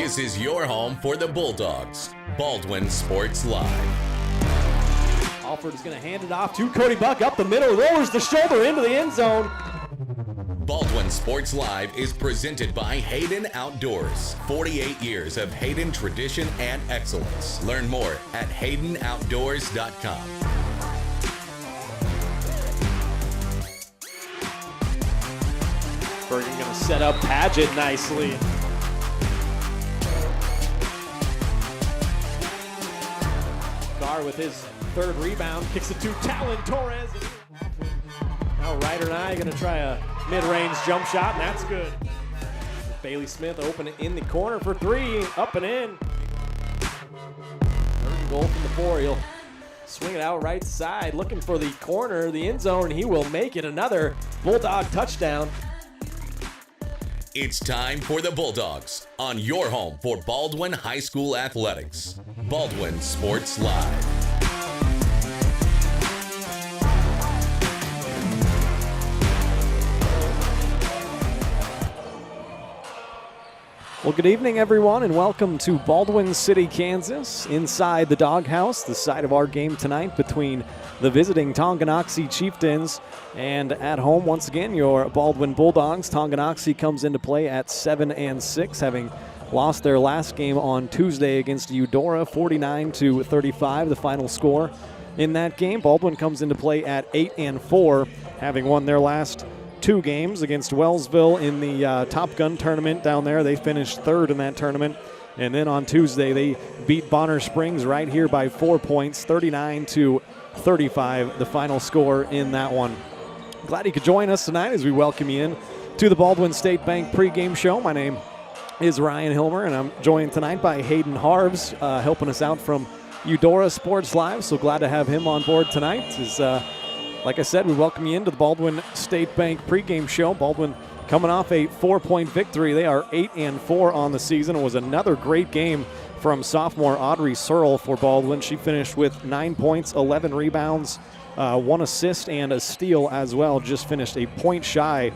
This is your home for the Bulldogs. Baldwin Sports Live. Alford is going to hand it off to Cody Buck up the middle, lowers the shoulder into the end zone. Baldwin Sports Live is presented by Hayden Outdoors. 48 years of Hayden tradition and excellence. Learn more at haydenoutdoors.com. Bergen going to set up Padgett nicely. Carr with his third rebound, kicks it to Talon Torres. Now Ryder and I going to try a mid-range jump shot, and that's good. Bailey Smith open in the corner for three, up and in. Third goal from the four. He'll swing it out right side, looking for the corner, the end zone, and he will make it. Another Bulldog touchdown. It's time for the Bulldogs on your home for Baldwin High School Athletics. Baldwin Sports Live. Well, good evening, everyone, and welcome to Baldwin City, Kansas, inside the Doghouse, the site of our game tonight between the visiting Tonganoxie Chieftains and at home, once again, your Baldwin Bulldogs. Tonganoxie comes into play at 7-6, having lost their last game on Tuesday against Eudora, 49-35, the final score in that game. Baldwin comes into play at 8-4, having won their last two games against Wellsville in the Top Gun tournament down there. They finished third in that tournament. And then on Tuesday, they beat Bonner Springs right here by 4 points, 39-35, the final score in that one. Glad you could join us tonight as we welcome you in to the Baldwin State Bank pregame show. My name is Ryan Hilmer, and I'm joined tonight by Hayden Harves, helping us out from Eudora Sports Live. So glad to have him on board tonight. Like I said, we welcome you into the Baldwin State Bank pregame show. Baldwin coming off a 4-point victory. They are 8-4 on the season. It was another great game from sophomore Audrey Searle for Baldwin. She finished with 9 points, 11 rebounds, 1 assist, and a steal as well. Just finished a point shy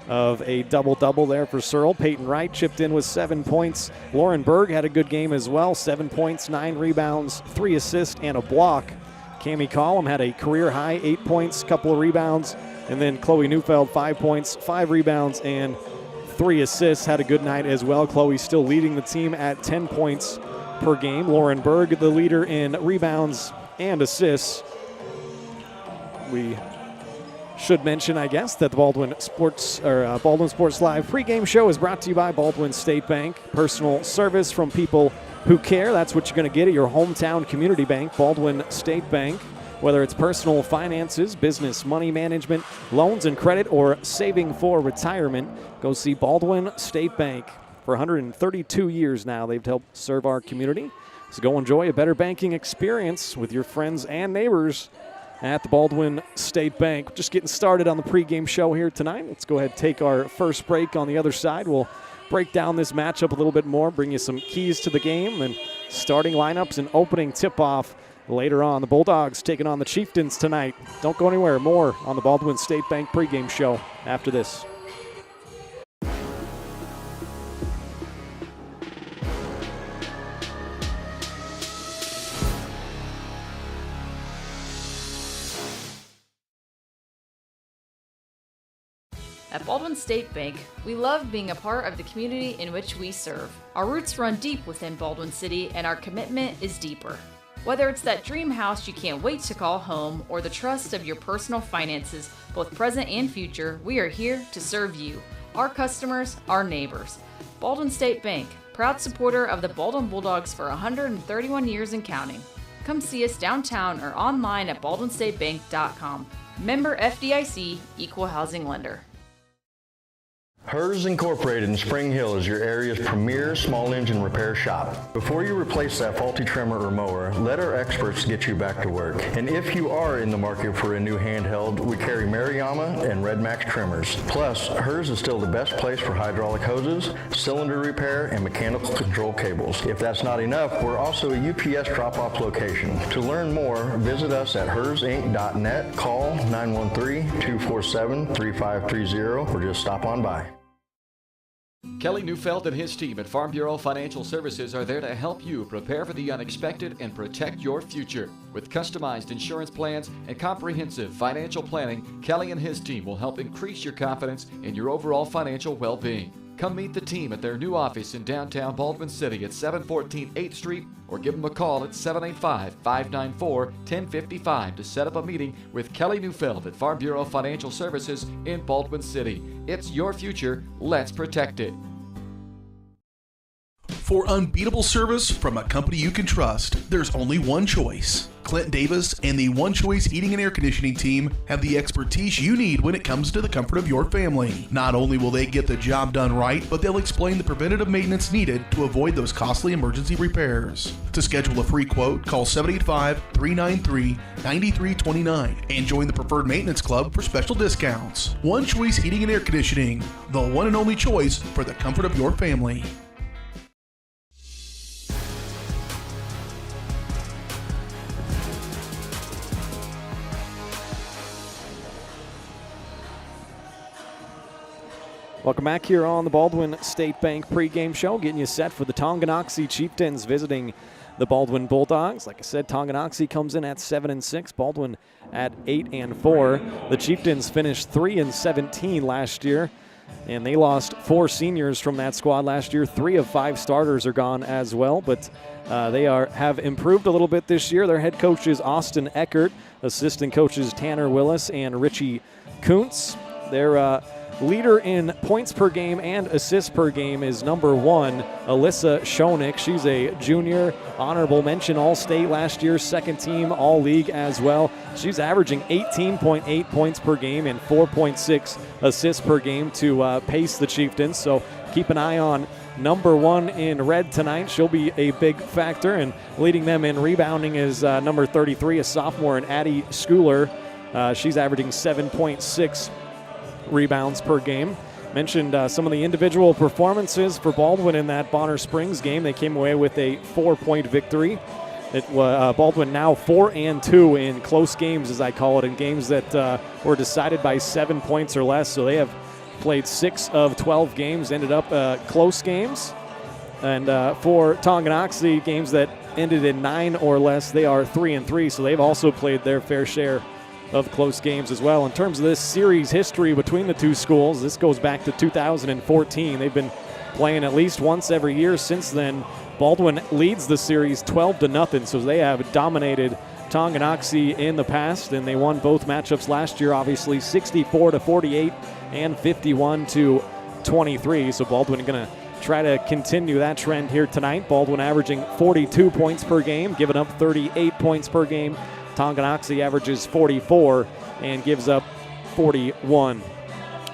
of a double-double there for Searle. Peyton Wright chipped in with 7 points. Lauren Berg had a good game as well. 7 points, 9 rebounds, 3 assists, and a block. Cami Collum had a career-high 8 points, couple of rebounds. And then Chloe Neufeld, 5 points, 5 rebounds, and 3 assists. Had a good night as well. Chloe still leading the team at 10 points per game. Lauren Berg, the leader in rebounds and assists. We should mention, I guess, that the Baldwin Sports Live pregame show is brought to you by Baldwin State Bank. Personal service from people who care. That's what you're going to get at your hometown community bank, Baldwin State Bank. Whether it's personal finances, business, money management, loans and credit, or saving for retirement, go see Baldwin State Bank. For 132 years now, they've helped serve our community. So go enjoy a better banking experience with your friends and neighbors at the Baldwin State Bank. Just getting started on the pregame show here tonight. Let's go ahead and take our first break. On the other side, we'll break down this matchup a little bit more, bring you some keys to the game, and starting lineups and opening tip-off later on. The Bulldogs taking on the Chieftains tonight. Don't go anywhere. More on the Baldwin State Bank pregame show after this. At Baldwin State Bank, we love being a part of the community in which we serve. Our roots run deep within Baldwin City, and our commitment is deeper. Whether it's that dream house you can't wait to call home or the trust of your personal finances, both present and future, we are here to serve you, our customers, our neighbors. Baldwin State Bank, proud supporter of the Baldwin Bulldogs for 131 years and counting. Come see us downtown or online at baldwinstatebank.com. Member FDIC, Equal Housing Lender. HERS Incorporated in Spring Hill is your area's premier small engine repair shop. Before you replace that faulty trimmer or mower, let our experts get you back to work. And if you are in the market for a new handheld, we carry Maruyama and Red Max trimmers. Plus, HERS is still the best place for hydraulic hoses, cylinder repair, and mechanical control cables. If that's not enough, we're also a UPS drop-off location. To learn more, visit us at hersinc.net, call 913-247-3530, or just stop on by. Kelly Neufeld and his team at Farm Bureau Financial Services are there to help you prepare for the unexpected and protect your future. With customized insurance plans and comprehensive financial planning, Kelly and his team will help increase your confidence in your overall financial well-being. Come meet the team at their new office in downtown Baldwin City at 714 8th Street or give them a call at 785-594-1055 to set up a meeting with Kelly Neufeld at Farm Bureau Financial Services in Baldwin City. It's your future. Let's protect it. For unbeatable service from a company you can trust, there's only one choice. Clint Davis and the One Choice Heating and Air Conditioning team have the expertise you need when it comes to the comfort of your family. Not only will they get the job done right, but they'll explain the preventative maintenance needed to avoid those costly emergency repairs. To schedule a free quote, call 785-393-9329 and join the Preferred Maintenance Club for special discounts. One Choice Heating and Air Conditioning, the one and only choice for the comfort of your family. Welcome back here on the Baldwin State Bank pregame show, getting you set for the Tonganoxie Chieftains visiting the Baldwin Bulldogs. Like I said, Tonganoxie comes in at 7-6, Baldwin at 8-4. The Chieftains finished 3-17 last year, and they lost 4 seniors from that squad last year. 3 of 5 starters are gone as well, but they have improved a little bit this year. Their head coach is Austin Eckert, assistant coaches Tanner Willis and Richie Kuntz. Their leader in points per game and assists per game is number 1, Alyssa Schoenig. She's a junior, honorable mention All-State last year, second team All-League as well. She's averaging 18.8 points per game and 4.6 assists per game to pace the Chieftains. So keep an eye on number 1 in red tonight. She'll be a big factor, and leading them in rebounding is number 33, a sophomore, and Addie Schooler. She's averaging 7.6 rebounds per game. Mentioned some of the individual performances for Baldwin in that Bonner Springs game. They came away with a 4-point victory. Baldwin now 4-2 in close games, as I call it, in games that were decided by 7 points or less. So they have played 6 of 12 games, ended up close games. And for Tonganoxie, games that ended in 9 or less, they are 3-3. So they've also played their fair share of close games as well. In terms of this series history between the two schools, this goes back to 2014. They've been playing at least once every year since then. Baldwin leads the series 12-0, so they have dominated Tonganoxie in the past, and they won both matchups last year, obviously 64-48 and 51-23. So Baldwin going to try to continue that trend here tonight. Baldwin averaging 42 points per game, giving up 38 points per game. Tonganoxie averages 44 and gives up 41.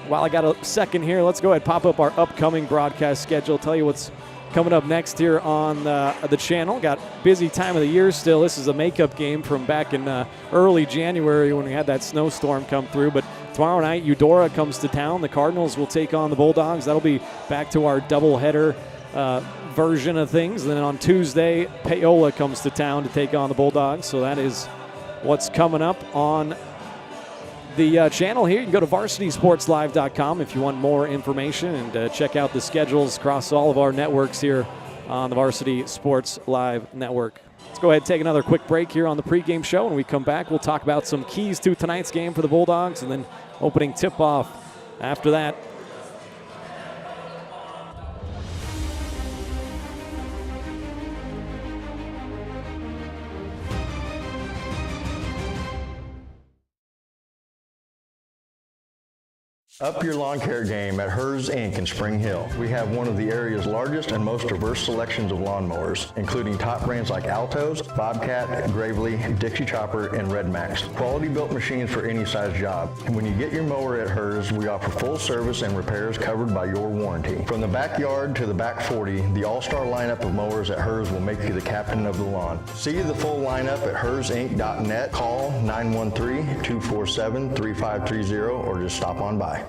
While I got a second here, let's go ahead and pop up our upcoming broadcast schedule. Tell you what's coming up next here on the channel. Got busy time of the year still. This is a makeup game from back in early January when we had that snowstorm come through. But tomorrow night, Eudora comes to town. The Cardinals will take on the Bulldogs. That'll be back to our doubleheader version of things. And then on Tuesday, Paola comes to town to take on the Bulldogs. So that is what's coming up on the channel here. You can go to varsitysportslive.com if you want more information and check out the schedules across all of our networks here on the Varsity Sports Live Network. Let's go ahead and take another quick break here on the pregame show. When we come back, we'll talk about some keys to tonight's game for the Bulldogs and then opening tip-off after that. Up your lawn care game at Hers Inc. in Spring Hill. We have one of the area's largest and most diverse selections of lawnmowers, including top brands like Altos, Bobcat, Gravely, Dixie Chopper, and Red Max. Quality built machines for any size job. And when you get your mower at Hers, we offer full service and repairs covered by your warranty. From the backyard to the back 40, the all-star lineup of mowers at Hers will make you the captain of the lawn. See the full lineup at hersinc.net. Call 913-247-3530 or just stop on by.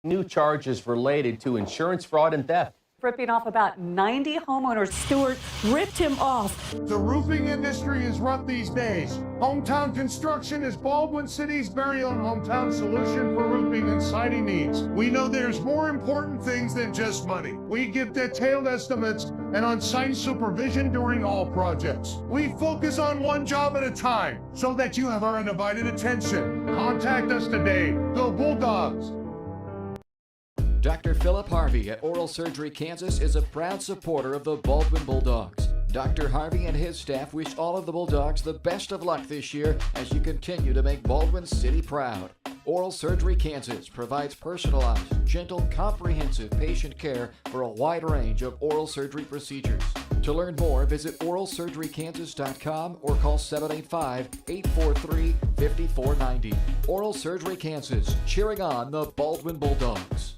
New charges related to insurance fraud and theft. ripping off about 90 homeowners. Stewart ripped him off. The roofing industry is rough these days. Hometown Construction is Baldwin City's very own hometown solution for roofing and siding needs. We know there's more important things than just money. We give detailed estimates and on-site supervision during all projects. We focus on one job at a time so that you have our undivided attention. Contact us today. Go Bulldogs! Dr. Philip Harvey at Oral Surgery Kansas is a proud supporter of the Baldwin Bulldogs. Dr. Harvey and his staff wish all of the Bulldogs the best of luck this year as you continue to make Baldwin City proud. Oral Surgery Kansas provides personalized, gentle, comprehensive patient care for a wide range of oral surgery procedures. To learn more, visit oralsurgerykansas.com or call 785-843-5490. Oral Surgery Kansas, cheering on the Baldwin Bulldogs.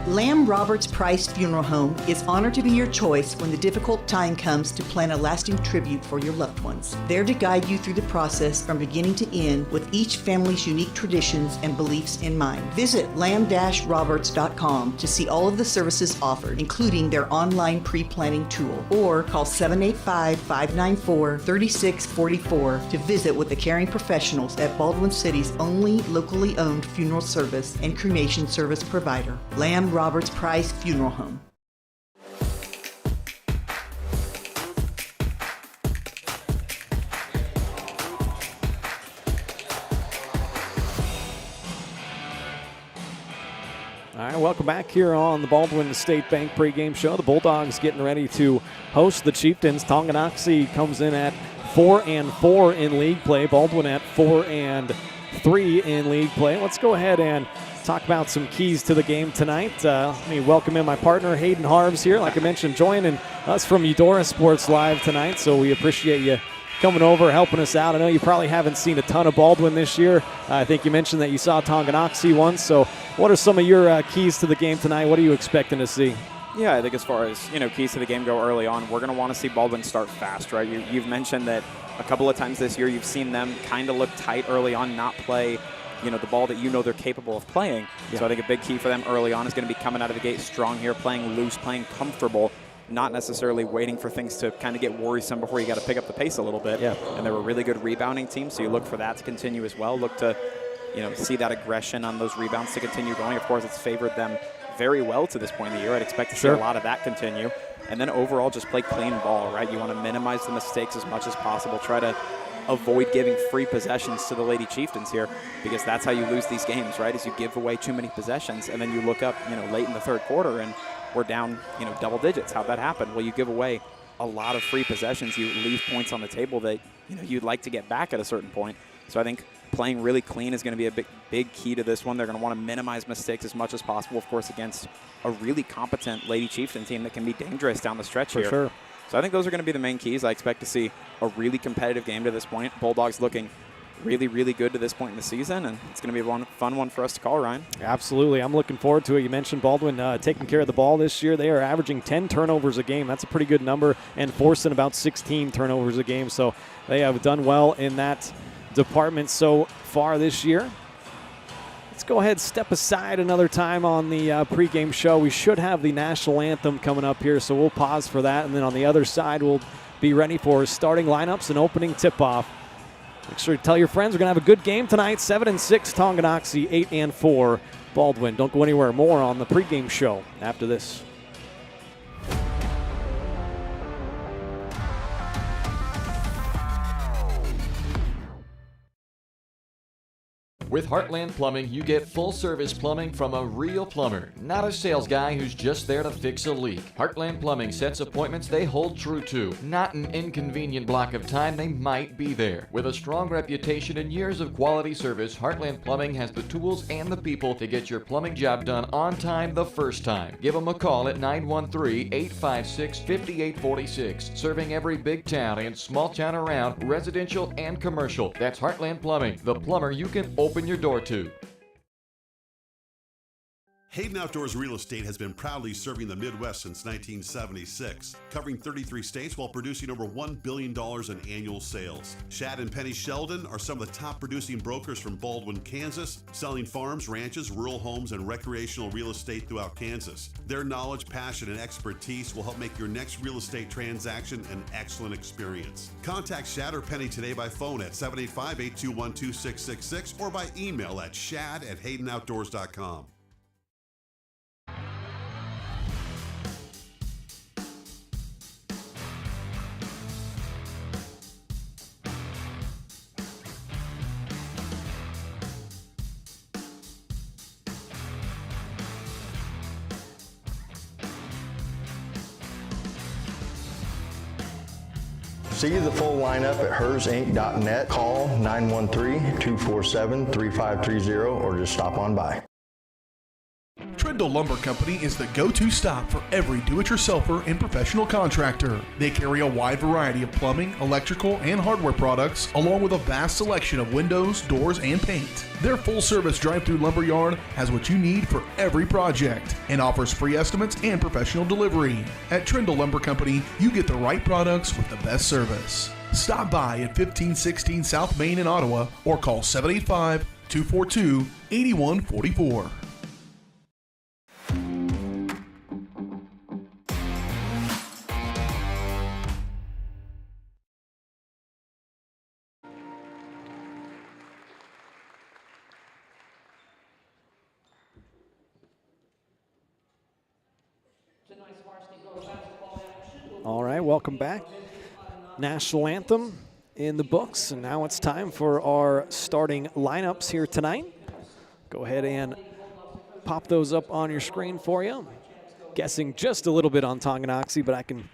Lamb Roberts Price Funeral Home is honored to be your choice when the difficult time comes to plan a lasting tribute for your loved ones. There to guide you through the process from beginning to end with each family's unique traditions and beliefs in mind. Visit lamb-roberts.com to see all of the services offered, including their online pre-planning tool, or call 785-594-3644 to visit with the caring professionals at Baldwin City's only locally owned funeral service and cremation service provider, Lamb Roberts Price Funeral Home. All right, welcome back here on the Baldwin State Bank pregame show. The Bulldogs getting ready to host the Chieftains. Tonganoxie comes in at 4-4 in league play. Baldwin at 4-3 in league play. Let's go ahead and talk about some keys to the game tonight. Let me welcome in my partner, Hayden Harves here. Like I mentioned, joining us from Eudora Sports Live tonight, so we appreciate you coming over, helping us out. I know you probably haven't seen a ton of Baldwin this year. I think you mentioned that you saw Tonganoxie once, so what are some of your keys to the game tonight? What are you expecting to see? Yeah, I think as far as, keys to the game go early on, we're going to want to see Baldwin start fast, right? You've mentioned that a couple of times this year you've seen them kind of look tight early on, not play the ball that they're capable of playing. Yeah. So I think a big key for them early on is going to be coming out of the gate strong here, playing loose, playing comfortable, not necessarily waiting for things to kind of get worrisome before you got to pick up the pace a little bit. Yeah. And they're a really good rebounding team, so you look for that to continue as well. Look to, see that aggression on those rebounds to continue going. Of course, it's favored them very well to this point in the year. I'd expect to see a lot of that continue. And then overall, just play clean ball, right? You want to minimize the mistakes as much as possible. Try to avoid giving free possessions to the Lady Chieftains here, because that's how you lose these games, right? Is you give away too many possessions, and then you look up, late in the third quarter, and we're down, double digits. How'd that happen? Well, you give away a lot of free possessions. You leave points on the table that, you'd like to get back at a certain point. So I think playing really clean is going to be a big key to this one. They're going to want to minimize mistakes as much as possible, of course, against a really competent Lady Chieftain team that can be dangerous down the stretch here. For sure. So I think those are going to be the main keys. I expect to see a really competitive game to this point. Bulldogs looking really, really good to this point in the season, and it's going to be a fun one for us to call, Ryan. Absolutely. I'm looking forward to it. You mentioned Baldwin taking care of the ball this year. They are averaging 10 turnovers a game. That's a pretty good number, and forcing about 16 turnovers a game. So they have done well in that department so far this year. Let's go ahead and step aside another time on the pregame show. We should have the national anthem coming up here, so we'll pause for that. And then on the other side, we'll be ready for starting lineups and opening tip-off. Make sure to tell your friends we're going to have a good game tonight. 7-6 Tonganoxie, 8-4 Baldwin. Don't go anywhere. More on the pregame show after this. With Heartland Plumbing, you get full-service plumbing from a real plumber, not a sales guy who's just there to fix a leak. Heartland Plumbing sets appointments they hold true to, not an inconvenient block of time they might be there. With a strong reputation and years of quality service, Heartland Plumbing has the tools and the people to get your plumbing job done on time the first time. Give them a call at 913-856-5846, serving every big town and small town around, residential and commercial. That's Heartland Plumbing, the plumber you can open your door to. Hayden Outdoors Real Estate has been proudly serving the Midwest since 1976, covering 33 states while producing over $1 billion in annual sales. Shad and Penny Sheldon are some of the top producing brokers from Baldwin, Kansas, selling farms, ranches, rural homes, and recreational real estate throughout Kansas. Their knowledge, passion, and expertise will help make your next real estate transaction an excellent experience. Contact Shad or Penny today by phone at 785-821-2666 or by email at shad@haydenoutdoors.com. See the full lineup at hersinc.net. Call 913-247-3530 or just stop on by. Trindle Lumber Company is the go-to stop for every do-it-yourselfer and professional contractor. They carry a wide variety of plumbing, electrical, and hardware products, along with a vast selection of windows, doors, and paint. Their full-service drive-through lumber yard has what you need for every project and offers free estimates and professional delivery. At Trindle Lumber Company, you get the right products with the best service. Stop by at 1516 South Main in Ottawa or call 785-242-8144. All right, welcome back. National anthem in the books, and now it's time for our starting lineups here tonight. Go ahead and pop those up on your screen for you. Guessing just a little bit on Tonganoxie, but I can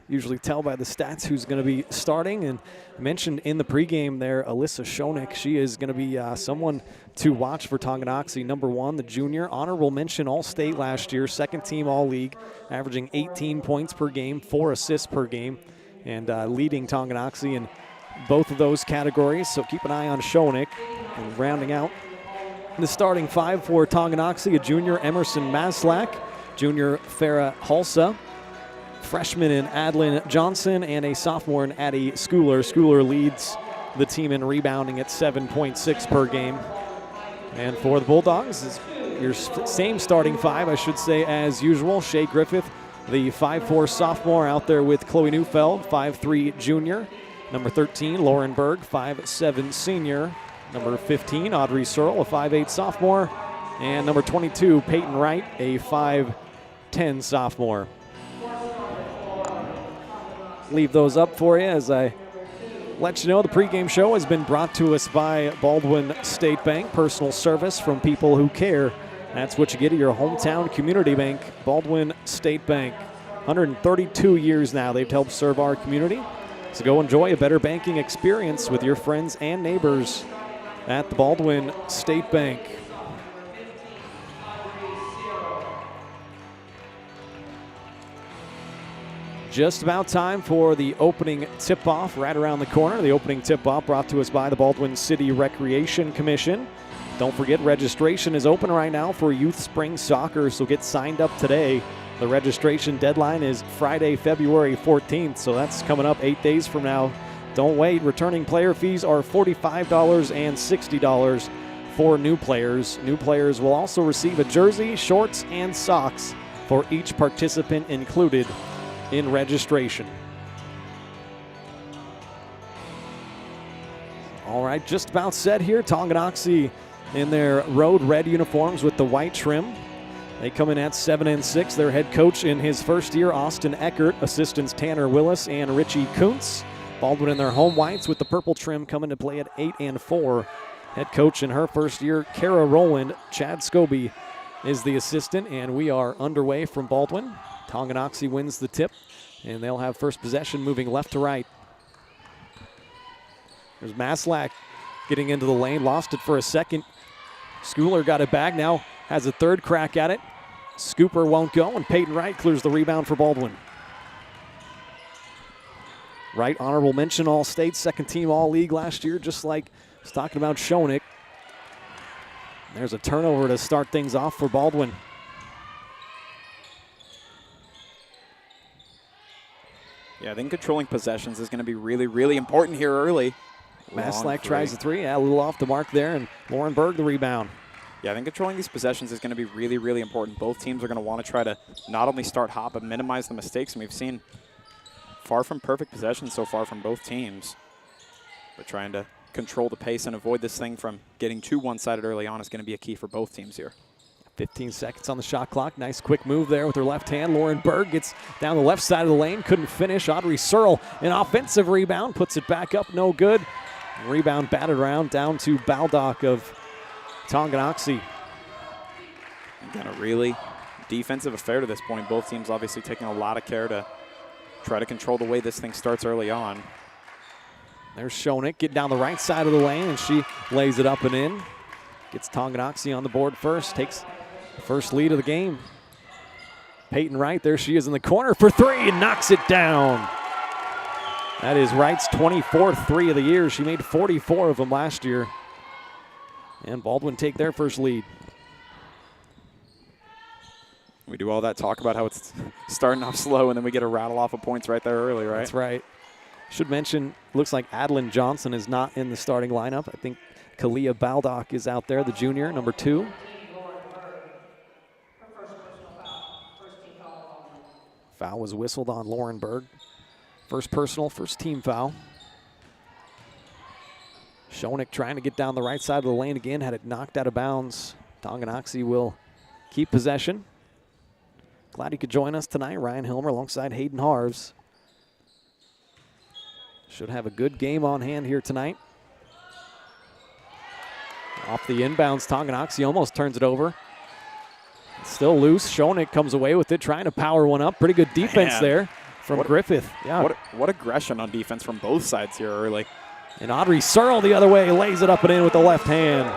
usually tell by the stats who's going to be starting. And I mentioned in the pregame there, Alyssa Schoenig. She is going to be someone to watch for Tonganoxie. Number one, the junior. Honorable mention All-State last year, second team All-League, averaging 18 points per game, 4 assists per game, and leading Tonganoxie in both of those categories. So keep an eye on Schoenig. And rounding out the starting five for Tonganoxie, a junior, Emerson Maslak, junior, Farah Halsa, freshman in Adlin Johnson, and a sophomore in Addie Schooler. Schooler leads the team in rebounding at 7.6 per game. And for the Bulldogs, is your same starting five, I should say, as usual. Shea Griffith, the 5'4 sophomore, out there with Chloe Neufeld, 5'3 junior. Number 13, Lauren Berg, 5'7 senior. Number 15, Audrey Searle, a 5'8 sophomore. And number 22, Peyton Wright, a 5'10 sophomore. Leave those up for you as I let you know the pregame show has been brought to us by Baldwin State Bank. Personal service from people who care. That's what you get at your hometown community bank, Baldwin State Bank. 132 years now they've helped serve our community. So go enjoy a better banking experience with your friends and neighbors at the Baldwin State Bank. Just about time for the opening tip-off right around the corner. The opening tip-off brought to us by the Baldwin City Recreation Commission. Don't forget, registration is open right now for Youth Spring Soccer, so get signed up today. The registration deadline is Friday, February 14th, so that's coming up 8 days from now. Don't wait. Returning player fees are $45 and $60 for new players. New players will also receive a jersey, shorts, and socks for each participant included in registration. All right, just about set here. Tonganoxie in their road red uniforms with the white trim. They come in at 7-6. Their head coach in his first year, Austin Eckert. Assistants Tanner Willis and Richie Kuntz. Baldwin in their home whites with the purple trim coming to play at 8-4. Head coach in her first year, Kara Rowland. Chad Scobie is the assistant, and we are underway from Baldwin. Tonganoxie wins the tip, and they'll have first possession moving left to right. There's Maslak getting into the lane, lost it for a second. Schooler got it back, now has a third crack at it. Scooper won't go, and Peyton Wright clears the rebound for Baldwin. Wright, honorable mention All-State, second team All-League last year, just like I was talking about Schoenig. There's a turnover to start things off for Baldwin. Yeah, I think controlling possessions is going to be really, really important here early. Maslack tries the three. Yeah, a little off the mark there, and Lauren Berg the rebound. Yeah, I think controlling these possessions is going to be really, really important. Both teams are going to want to try to not only start hot, but minimize the mistakes. And we've seen far from perfect possessions so far from both teams. But trying to control the pace and avoid this thing from getting too one-sided early on is going to be a key for both teams here. 15 seconds on the shot clock. Nice quick move there with her left hand. Lauren Berg gets down the left side of the lane. Couldn't finish. Audrey Searle, an offensive rebound. Puts it back up. No good. Rebound batted around down to Baldock of Tonganoxie. Again, a really defensive affair to this point. Both teams obviously taking a lot of care to try to control the way this thing starts early on. There's Schoeneck, get down the right side of the lane, and she lays it up and in. Gets Tonganoxie on the board first, takes the first lead of the game. Peyton Wright, there she is in the corner for three and knocks it down. That is Wright's 24th three of the year. She made 44 of them last year. And Baldwin take their first lead. We do all that talk about how it's starting off slow, and then we get a rattle off of points right there early, right? That's right. Should mention, looks like Adeline Johnson is not in the starting lineup. I think Kalia Baldock is out there, the junior, number 2. Foul was whistled on Lauren Berg. First personal, first team foul. Schoeneck trying to get down the right side of the lane again, had it knocked out of bounds. Tonganoxie will keep possession. Glad you could join us tonight. Ryan Hilmer alongside Hayden Harves. Should have a good game on hand here tonight. Off the inbounds, Tonganoxie almost turns it over. It's still loose. Schoeneck comes away with it, trying to power one up. Pretty good defense there from Griffith. Yeah. What aggression on defense from both sides here early. And Audrey Searle the other way, lays it up and in with the left hand.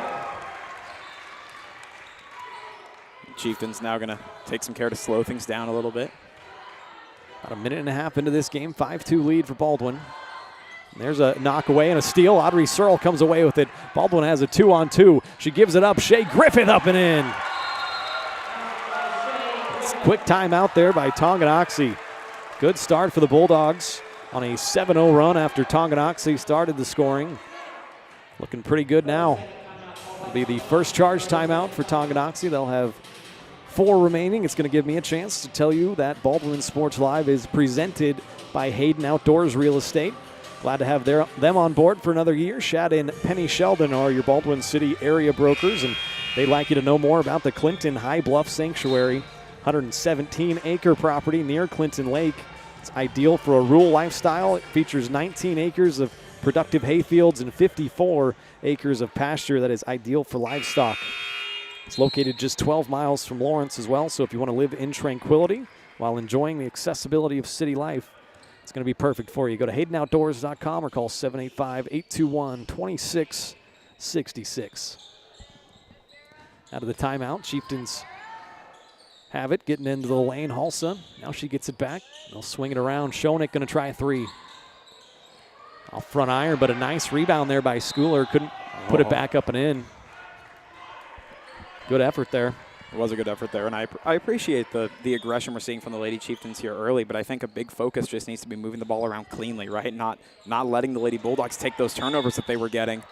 Chieftains now going to take some care to slow things down a little bit. About a minute and a half into this game, 5-2 lead for Baldwin. And there's a knock away and a steal. Audrey Searle comes away with it. Baldwin has a 2-on-2. She gives it up. Shea Griffith up and in. It's a quick timeout there by Tonganoxie. Good start for the Bulldogs on a 7-0 run after Tonganoxie started the scoring. Looking pretty good now. It'll be the first charge timeout for Tonganoxie. They'll have 4 remaining. It's going to give me a chance to tell you that Baldwin Sports Live is presented by Hayden Outdoors Real Estate. Glad to have them on board for another year. Shad and Penny Sheldon are your Baldwin City area brokers, and they'd like you to know more about the Clinton High Bluff Sanctuary, 117-acre property near Clinton Lake. It's ideal for a rural lifestyle. It features 19 acres of productive hayfields and 54 acres of pasture that is ideal for livestock. It's located just 12 miles from Lawrence as well, so if you want to live in tranquility while enjoying the accessibility of city life, it's going to be perfect for you. Go to HaydenOutdoors.com or call 785-821-2666. Out of the timeout, Chieftains have it, getting into the lane. Halsa, now she gets it back. They'll swing it around. Schoeneck going to try a 3. Off front iron, but a nice rebound there by Schooler. Couldn't put it back up and in. Good effort there. It was a good effort there, and I appreciate the aggression we're seeing from the Lady Chieftains here early, but I think a big focus just needs to be moving the ball around cleanly, right? Not letting the Lady Bulldogs take those turnovers that they were getting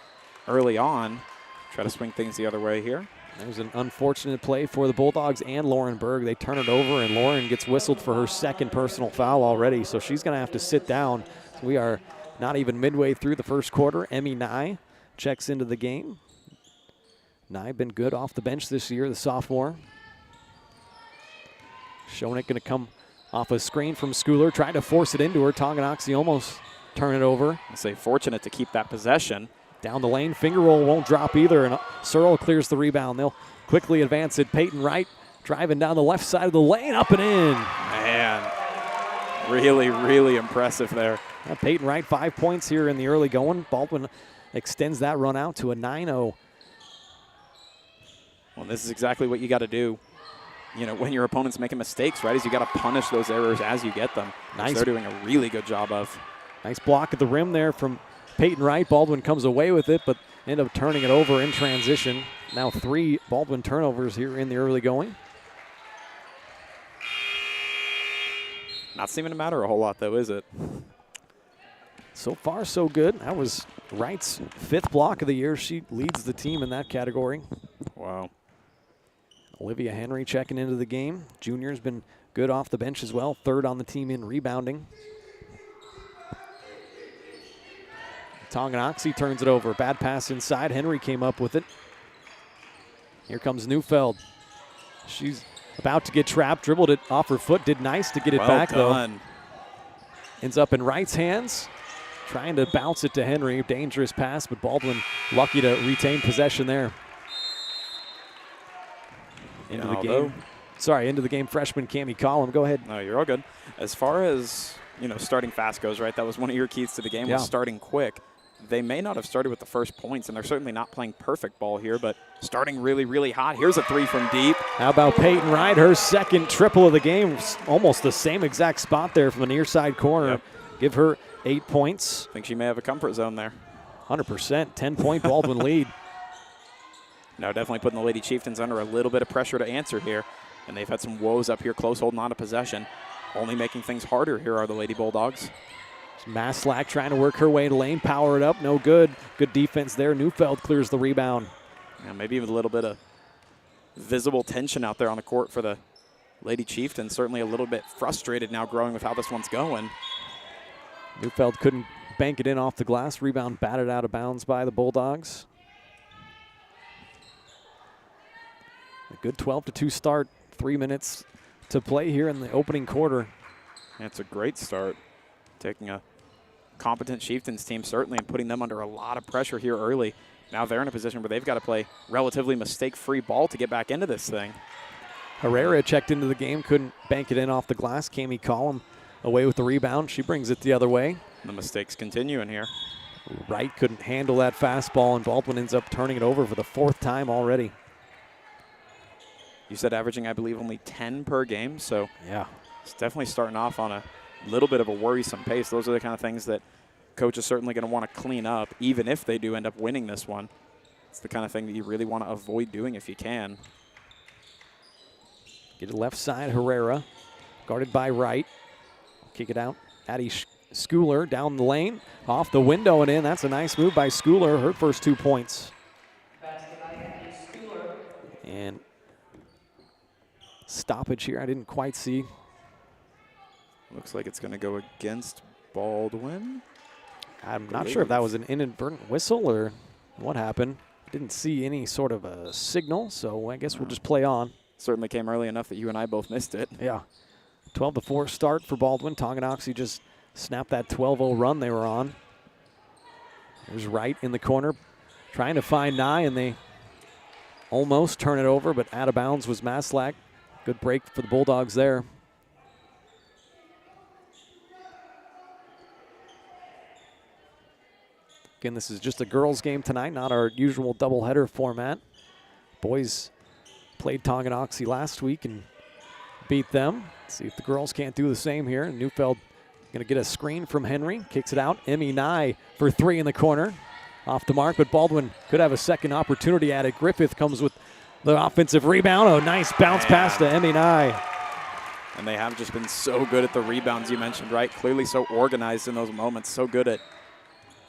early on. Try to swing things the other way here. There's an unfortunate play for the Bulldogs and Lauren Berg. They turn it over, and Lauren gets whistled for her second personal foul already, so she's going to have to sit down. So we are not even midway through the first quarter. Emmy Nye checks into the game. Nye been good off the bench this year, the sophomore. Schoeneck going to come off a screen from Schooler, trying to force it into her. Tonganoxie almost turn it over. I'll say fortunate to keep that possession. Down the lane, finger roll won't drop either, and Searle clears the rebound. They'll quickly advance it. Peyton Wright driving down the left side of the lane, up and in. Man, really, really impressive there. Peyton Wright, 5 points here in the early going. Baldwin extends that run out to a 9-0. Well, this is exactly what you got to do, you know, when your opponent's making mistakes, right, is you got to punish those errors as you get them. Nice. They're doing a really good job of. Nice block at the rim there from Peyton Wright. Baldwin comes away with it, but end up turning it over in transition. Now 3 Baldwin turnovers here in the early going. Not seeming to matter a whole lot, though, is it? So far, so good. That was Wright's 5th block of the year. She leads the team in that category. Wow. Olivia Henry checking into the game. Junior's been good off the bench as well. 3rd on the team in rebounding. Tonganoxie turns it over. Bad pass inside. Henry came up with it. Here comes Neufeld. She's about to get trapped. Dribbled it off her foot. Did nice to get it back, though. Ends up in Wright's hands. Trying to bounce it to Henry. Dangerous pass, but Baldwin lucky to retain possession there. Into the game. Sorry, into the game, freshman Cammie Collum. Go ahead. No, you're all good. As far as, starting fast goes, right, that was one of your keys to the game, was starting quick. They may not have started with the first points, and they're certainly not playing perfect ball here, but starting really, really hot. Here's a 3 from deep. How about Peyton Wright, her 2nd triple of the game, almost the same exact spot there from the near side corner. Yep. Give her 8 points. I think she may have a comfort zone there. 100%, 10-point Baldwin lead. No, definitely putting the Lady Chieftains under a little bit of pressure to answer here, and they've had some woes up here close, holding on to possession. Only making things harder here are the Lady Bulldogs. Maslack trying to work her way to lane, power it up, no good. Good defense there. Neufeld clears the rebound. Yeah, maybe even a little bit of visible tension out there on the court for the Lady Chieftains. Certainly a little bit frustrated now growing with how this one's going. Neufeld couldn't bank it in off the glass. Rebound batted out of bounds by the Bulldogs. A good 12-2 start. 3 minutes to play here in the opening quarter. That's a great start. Taking a competent Chieftains team, certainly, and putting them under a lot of pressure here early. Now they're in a position where they've got to play relatively mistake-free ball to get back into this thing. Herrera checked into the game, couldn't bank it in off the glass. Cammie Collum away with the rebound. She brings it the other way. The mistakes continue in here. Wright couldn't handle that fastball, and Baldwin ends up turning it over for the 4th time already. You said averaging, I believe, only 10 per game, so yeah, it's definitely starting off on a little bit of a worrisome pace. Those are the kind of things that coach is certainly going to want to clean up, even if they do end up winning this one. It's the kind of thing that you really want to avoid doing if you can. Get it left side, Herrera, guarded by Wright. Kick it out, Addie Schooler down the lane, off the window and in. That's a nice move by Schooler, her first 2 points. And stoppage here, I didn't quite see. Looks like it's going to go against Baldwin. I'm not sure if that was an inadvertent whistle or what happened. Didn't see any sort of a signal, so I guess we'll just play on. Certainly came early enough that you and I both missed it. Yeah. 12-4 start for Baldwin. Tonganoxie just snapped that 12-0 run they were on. There's Wright in the corner trying to find Nye, and they almost turn it over, but out of bounds was Maslack. Good break for the Bulldogs there. Again, this is just a girls' game tonight, not our usual doubleheader format. Boys played Tonganoxie last week and beat them. Let's see if the girls can't do the same here. Neufeld going to get a screen from Henry, kicks it out. Emmy Nye for 3 in the corner. Off the mark, but Baldwin could have a second opportunity at it. Griffith comes with the offensive rebound. Oh, nice bounce pass to Emmy Nye. And they have just been so good at the rebounds you mentioned, right? Clearly so organized in those moments, so good at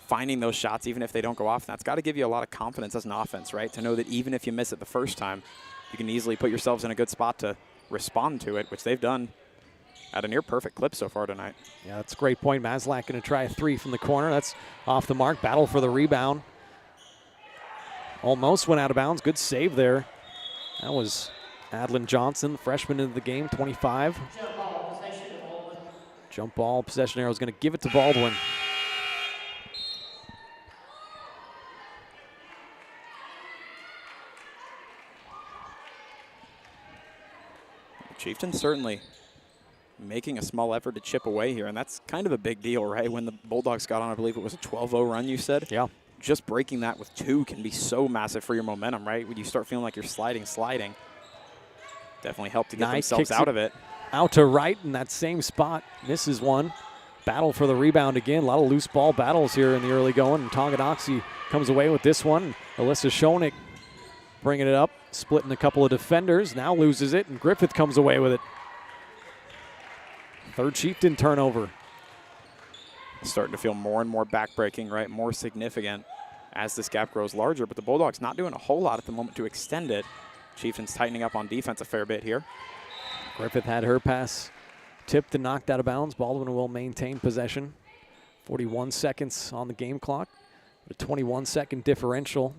finding those shots even if they don't go off. That's got to give you a lot of confidence as an offense, right? To know that even if you miss it the first time, you can easily put yourselves in a good spot to respond to it, which they've done at a near perfect clip so far tonight. Yeah, that's a great point. Maslack going to try a 3 from the corner. That's off the mark. Battle for the rebound. Almost went out of bounds. Good save there. That was Adlin Johnson, the freshman into the game, 25. Jump ball, possession arrow is going to give it to Baldwin. Chieftains certainly making a small effort to chip away here, and that's kind of a big deal, right? When the Bulldogs got on, I believe it was a 12-0 run, you said? Yeah. Just breaking that with 2 can be so massive for your momentum, right? When you start feeling like you're sliding. Definitely help to get themselves out of it. Out to Wright in that same spot. Misses one. Battle for the rebound again. A lot of loose ball battles here in the early going, and Tonganoxie comes away with this one. Alyssa Schoenig bringing it up, splitting a couple of defenders. Now loses it, and Griffith comes away with it. Third Chieftain turnover. Starting to feel more and more backbreaking, right? More significant as this gap grows larger, but the Bulldogs not doing a whole lot at the moment to extend it. Chieftains tightening up on defense a fair bit here. Griffith had her pass tipped and knocked out of bounds. Baldwin will maintain possession. 41 seconds on the game clock. A 21-second differential.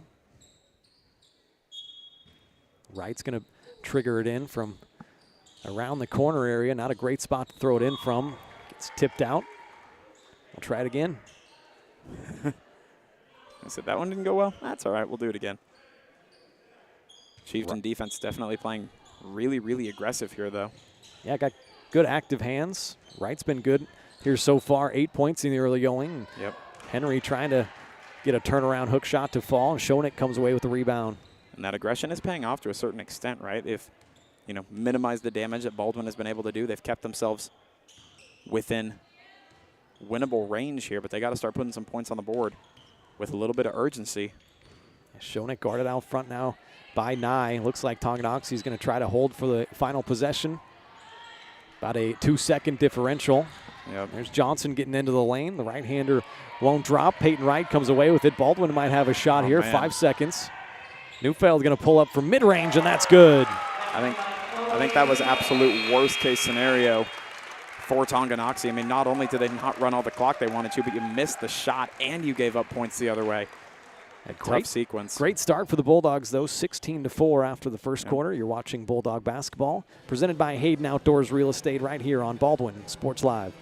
Wright's going to trigger it in from around the corner area. Not a great spot to throw it in from. Gets tipped out. We'll try it again. I said that one didn't go well. That's all right. We'll do it again. Chieftain defense definitely playing really, really aggressive here, though. Yeah, got good active hands. Wright's been good here so far. 8 points in the early going. Yep. Henry trying to get a turnaround hook shot to fall, and Schoeneck comes away with the rebound. And that aggression is paying off to a certain extent, right? If, minimize the damage that Baldwin has been able to do, they've kept themselves within winnable range here, but they got to start putting some points on the board with a little bit of urgency. Schoeneck guarded out front now by Nye. Looks like Tonganoxie is going to try to hold for the final possession. About a 2-second differential. Yep. There's Johnson getting into the lane. The right-hander won't drop. Peyton Wright comes away with it. Baldwin might have a shot here. Man. 5 seconds. Neufeld going to pull up from mid-range, and that's good. I think that was absolute worst-case scenario for Tonganoxie. I mean, not only did they not run all the clock they wanted to, but you missed the shot and you gave up points the other way. A tough sequence. Great start for the Bulldogs, though. 16-4 after the first quarter. You're watching Bulldog basketball, presented by Hayden Outdoors Real Estate right here on Baldwin Sports Live.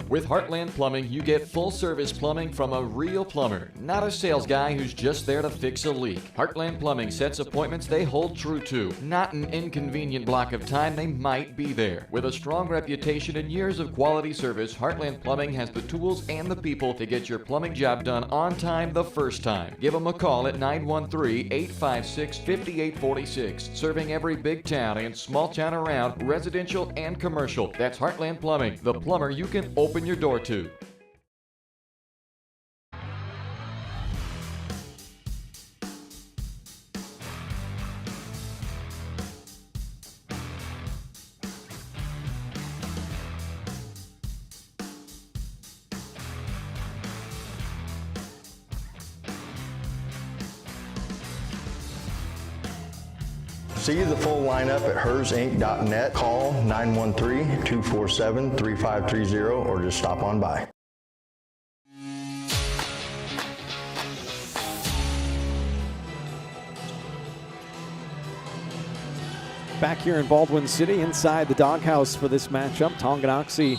With Heartland Plumbing, you get full-service plumbing from a real plumber, not a sales guy who's just there to fix a leak. Heartland Plumbing sets appointments they hold true to, not an inconvenient block of time they might be there. With a strong reputation and years of quality service, Heartland Plumbing has the tools and the people to get your plumbing job done on time the first time. Give them a call at 913-856-5846, serving every big town and small town around, residential and commercial. That's Heartland Plumbing, the plumber you can open your door to. See the full lineup at hersinc.net. Call 913-247-3530 or just stop on by. Back here in Baldwin City, inside the doghouse for this matchup. Tonganoxie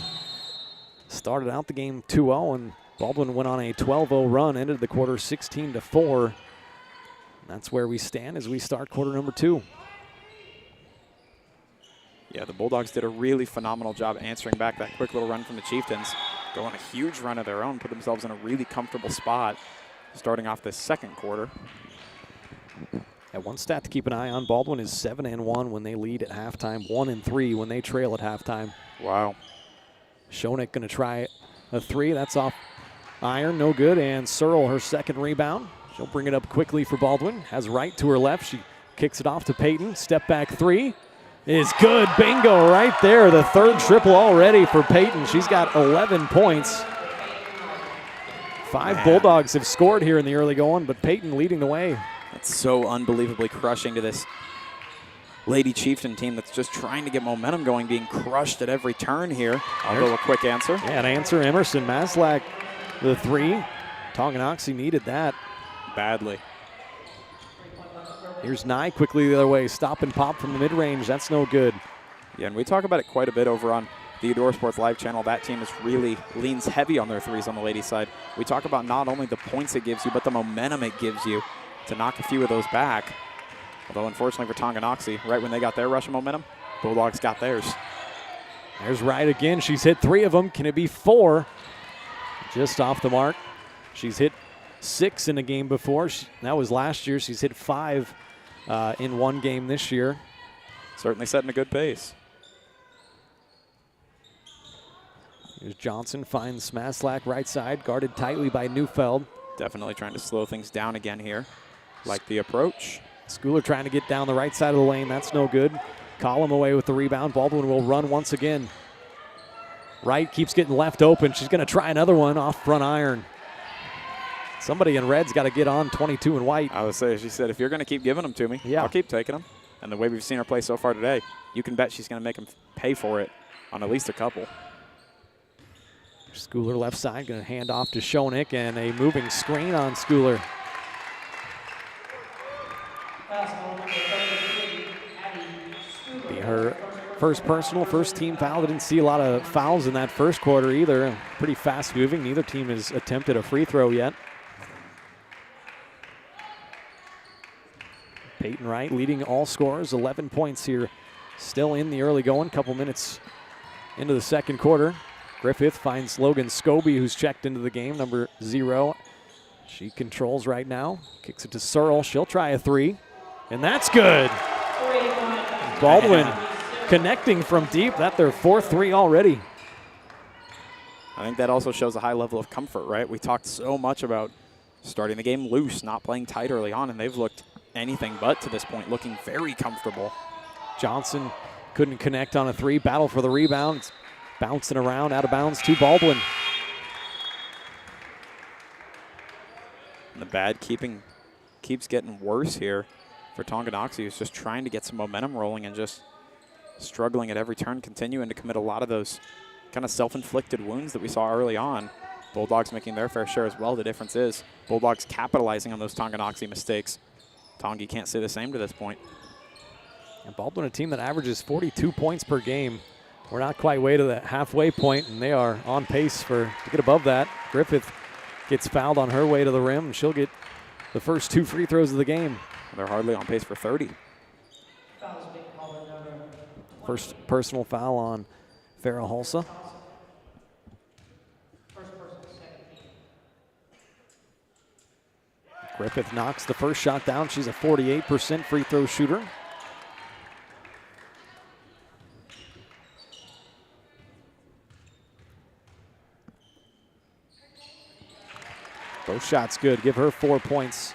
started out the game 2-0, and Baldwin went on a 12-0 run, ended the quarter 16-4. That's where we stand as we start quarter number 2. Yeah, the Bulldogs did a really phenomenal job answering back that quick little run from the Chieftains. Go on a huge run of their own, put themselves in a really comfortable spot starting off this second quarter. And one stat to keep an eye on, Baldwin is 7-1 when they lead at halftime, 1-3 when they trail at halftime. Wow. Schoeneck going to try a 3. That's off iron, no good. And Searle, her second rebound. She'll bring it up quickly for Baldwin. Has Wright to her left. She kicks it off to Peyton. Step back 3 is good. Bingo right there. The third triple already for Peyton. She's got 11 points. 5 Bulldogs have scored here in the early going, but Peyton leading the way. That's so unbelievably crushing to this Lady Chieftain team that's just trying to get momentum going, being crushed at every turn here. I'll go a quick answer. Yeah, an answer. Emerson Maslak, the 3. Tonganoxie needed that badly. Here's Nye quickly the other way. Stop and pop from the mid-range. That's no good. Yeah, and we talk about it quite a bit over on the Adore Sports Live channel. That team is really leans heavy on their threes on the ladies' side. We talk about not only the points it gives you, but the momentum it gives you to knock a few of those back. Although, unfortunately for Tonganoxie, right when they got their rush of momentum, Bulldogs got theirs. There's Wright again. She's hit 3 of them. Can it be 4? Just off the mark. She's hit 6 in a game before. That was last year. She's hit 5 in one game this year. Certainly setting a good pace. Here's Johnson, finds Maslak right side, guarded tightly by Neufeld. Definitely trying to slow things down again here. Like the approach. Schooler trying to get down the right side of the lane. That's no good. Collum away with the rebound. Baldwin will run once again. Wright keeps getting left open. She's going to try another one off front iron. Somebody in red's got to get on 22 and white. I would say, she said, if you're going to keep giving them to me, I'll keep taking them. And the way we've seen her play so far today, you can bet she's going to make them pay for it on at least a couple. Schooler left side, going to hand off to Schoeneck, and a moving screen on Schooler. Be her first personal, first team foul. Didn't see a lot of fouls in that first quarter either. Pretty fast moving. Neither team has attempted a free throw yet. Peyton Wright leading all scorers, 11 points here. Still in the early going, couple minutes into the second quarter. Griffith finds Logan Scobie, who's checked into the game, number 0. She controls right now. Kicks it to Searle. She'll try a 3. And that's good. Baldwin connecting from deep. That's their 4th 3 already. I think that also shows a high level of comfort, right? We talked so much about starting the game loose, not playing tight early on, and they've looked anything but to this point, looking very comfortable. Johnson couldn't connect on a 3. Battle for the rebound. It's bouncing around, out of bounds to Baldwin. And the bad keeping keeps getting worse here for Tonganoxie, who's just trying to get some momentum rolling and just struggling at every turn, continuing to commit a lot of those kind of self-inflicted wounds that we saw early on. Bulldogs making their fair share as well. The difference is Bulldogs capitalizing on those Tonganoxie mistakes. Tongi can't say the same to this point. And Baldwin, a team that averages 42 points per game. We're not quite way to the halfway point, and they are on pace to get above that. Griffith gets fouled on her way to the rim, and she'll get the first 2 free throws of the game. They're hardly on pace for 30. First personal foul on Farrah Hulsa. Griffith knocks the first shot down. She's a 48% free throw shooter. Both shots good. Give her 4 points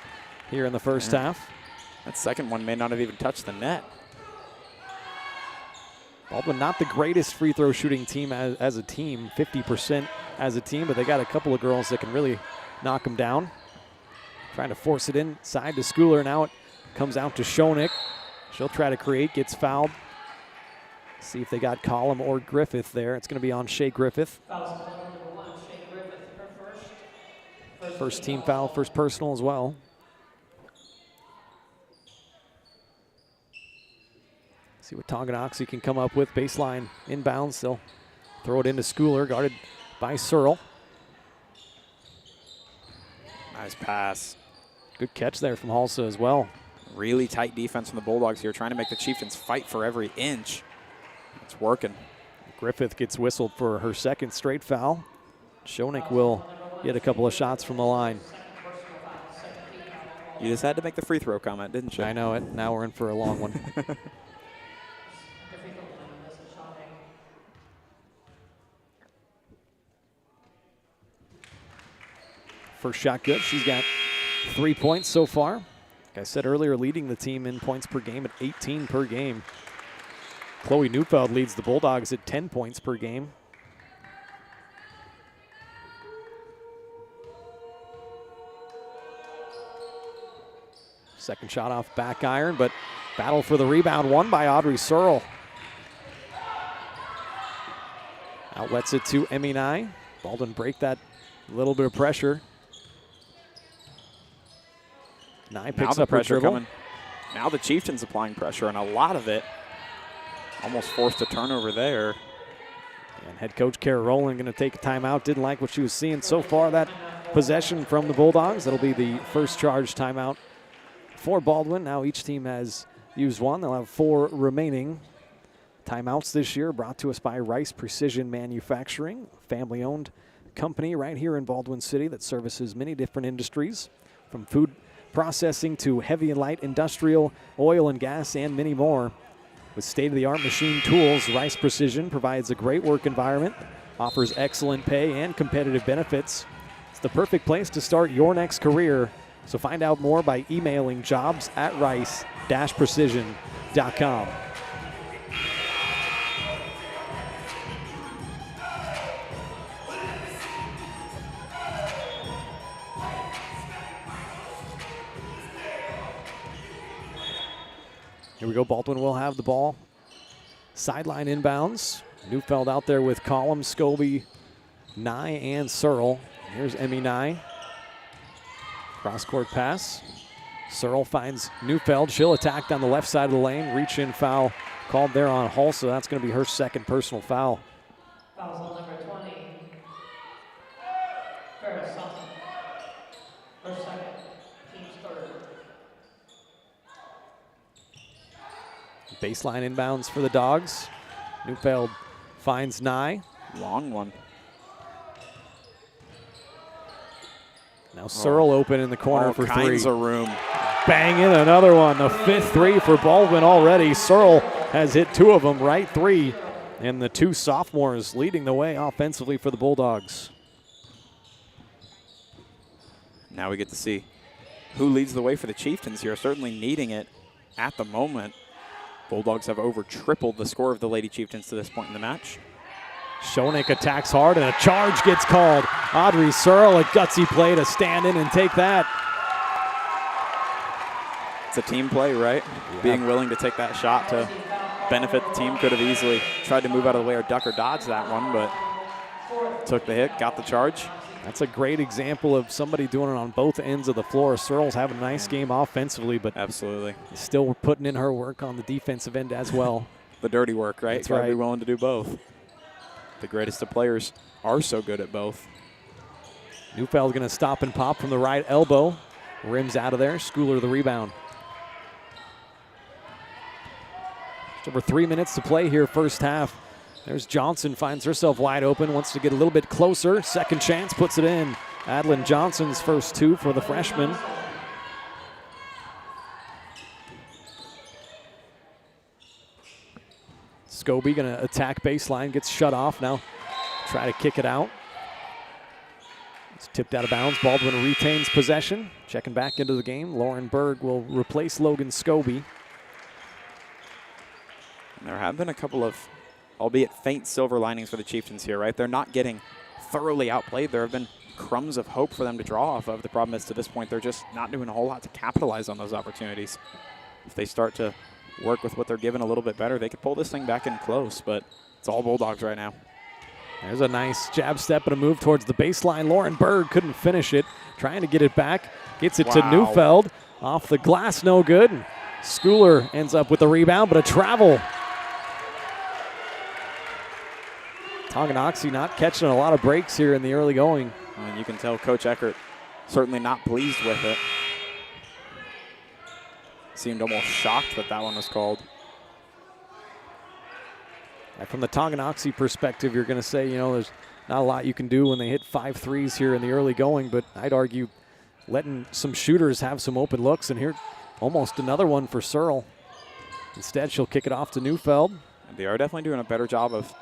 here in the first half. That second one may not have even touched the net. Baldwin, not the greatest free throw shooting team as a team, 50% as a team, but they got a couple of girls that can really knock them down. Trying to force it inside to Schooler. Now it comes out to Schoeneck. She'll try to create, gets fouled. See if they got Collum or Griffith there. It's going to be on Shea Griffith. First team foul, first personal as well. See what Tonganoxie can come up with. Baseline inbounds. They'll throw it into Schooler, guarded by Searle. Nice pass. Good catch there from Hulsa as well. Really tight defense from the Bulldogs here, trying to make the Chieftains fight for every inch. It's working. Griffith gets whistled for her second straight foul. Schoeneck will get a couple of shots from the line. You just had to make the free throw comment, didn't you? I know it. Now we're in for a long one. First shot good. She's got 3 points so far. Like I said earlier, leading the team in points per game at 18 per game. Chloe Neufeld leads the Bulldogs at 10 points per game. Second shot off back iron, but battle for the rebound won by Audrey Searle. Outlets it to Emmy Nye. Baldwin break that little bit of pressure. Nye picks up her dribble. Coming. Now the Chieftains applying pressure, and a lot of it almost forced a turnover there. And head coach Kara Rowland going to take a timeout. Didn't like what she was seeing so far that possession from the Bulldogs. That'll be the first charge timeout for Baldwin. Now each team has used one. They'll have 4 remaining timeouts this year, brought to us by Rice Precision Manufacturing, family-owned company right here in Baldwin City that services many different industries, from food processing to heavy and light industrial, oil and gas, and many more. With state-of-the-art machine tools, Rice Precision provides a great work environment, offers excellent pay and competitive benefits. It's the perfect place to start your next career. So find out more by emailing jobs@rice-precision.com. Here we go. Baldwin will have the ball. Sideline inbounds. Neufeld out there with Collum, Scobie, Nye, and Searle. Here's Emmy Nye. Cross-court pass. Searle finds Neufeld. She'll attack down the left side of the lane. Reach-in foul called there on Hull, so that's going to be her second personal foul. Fouls on number 20. Ferris Sutton. Her second. Team's third. Baseline inbounds for the Dogs. Neufeld finds Nye. Long one. Now Searle open in the corner for three. Kinds of room. Bang in another one. The fifth three for Baldwin already. Searle has hit two of them, right three. And the two sophomores leading the way offensively for the Bulldogs. Now we get to see who leads the way for the Chieftains here, certainly needing it at the moment. Bulldogs have over tripled the score of the Lady Chieftains to this point in the match. Schoenig attacks hard, and a charge gets called. Audrey Searle, a gutsy play to stand in and take that. It's a team play, right? Yeah. Being willing to take that shot to benefit the team. Could have easily tried to move out of the way or duck or dodge that one, but took the hit, got the charge. That's a great example of somebody doing it on both ends of the floor. Searle's having a nice game offensively, but absolutely still putting in her work on the defensive end as well. The dirty work, right? That's right. Be willing to do both. The greatest of players are so good at both. Neufeld's going to stop and pop from the right elbow. Rims out of there. Schooler the rebound. Just over 3 minutes to play here, first half. There's Johnson, finds herself wide open, wants to get a little bit closer. Second chance, puts it in. Adeline Johnson's first two for the freshman. Scobie going to attack baseline, gets shut off now. Try to kick it out. It's tipped out of bounds. Baldwin retains possession. Checking back into the game. Lauren Berg will replace Logan Scobie. And there have been a couple of, albeit faint, silver linings for the Chieftains here, right? They're not getting thoroughly outplayed. There have been crumbs of hope for them to draw off of. The problem is, to this point, they're just not doing a whole lot to capitalize on those opportunities. If they start to work with what they're given a little bit better, they could pull this thing back in close, but it's all Bulldogs right now. There's a nice jab step and a move towards the baseline. Lauren Berg couldn't finish it. Trying to get it back. Gets it to Neufeld. Off the glass, no good. Schooler ends up with the rebound, but a travel. Tonganoxie not catching a lot of breaks here in the early going. And you can tell Coach Eckert certainly not pleased with it. Seemed almost shocked that that one was called. And from the Tonganoxie perspective, you're going to say, you know, there's not a lot you can do when they hit 5 threes here in the early going, but I'd argue letting some shooters have some open looks, and here almost another one for Searle. Instead, she'll kick it off to Neufeld. They are definitely doing a better job of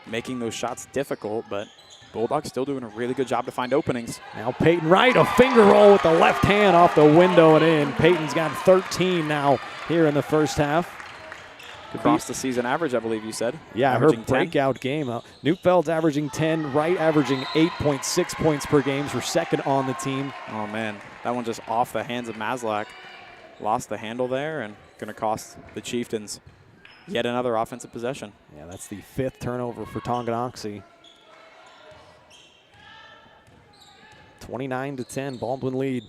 making those shots difficult, but Bulldogs still doing a really good job to find openings. Now Peyton Wright, a finger roll with the left hand off the window and in. Peyton's got 13 now here in the first half. Across the season average, I believe you said. Yeah, her breakout game. Neufeld's averaging 10, Wright averaging 8.6 points per game. Her second on the team. Oh, man. That one just off the hands of Maslak. Lost the handle there and going to cost the Chieftains yet another offensive possession. Yeah, that's the 5th turnover for Tonganoxie. 29-10, Baldwin lead.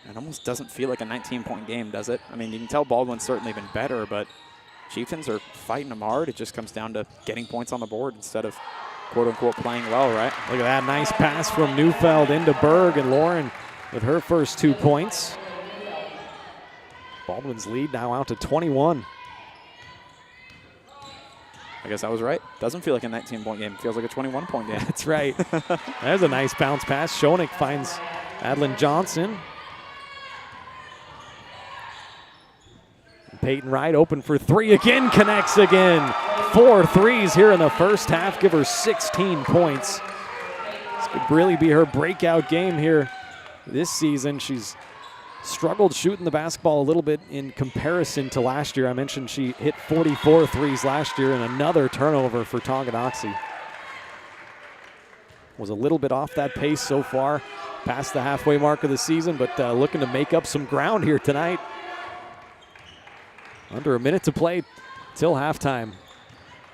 It almost doesn't feel like a 19-point game, does it? I mean, you can tell Baldwin's certainly been better, but Chieftains are fighting them hard. It just comes down to getting points on the board instead of quote-unquote playing well, right? Look at that nice pass from Neufeld into Berg, and Lauren with her first 2 points. Baldwin's lead now out to 21. I guess I was right. Doesn't feel like a 19-point game. It feels like a 21-point game. That's right. There's a nice bounce pass. Schoenig finds Adeline Johnson. Peyton Wright open for 3 again, connects again. 4 threes here in the first half, give her 16 points. This could really be her breakout game here this season. She's struggled shooting the basketball a little bit in comparison to last year. I mentioned she hit 44 threes last year, and another turnover for Tonganoxie. Was a little bit off that pace so far, past the halfway mark of the season, but looking to make up some ground here tonight. Under a minute to play till halftime.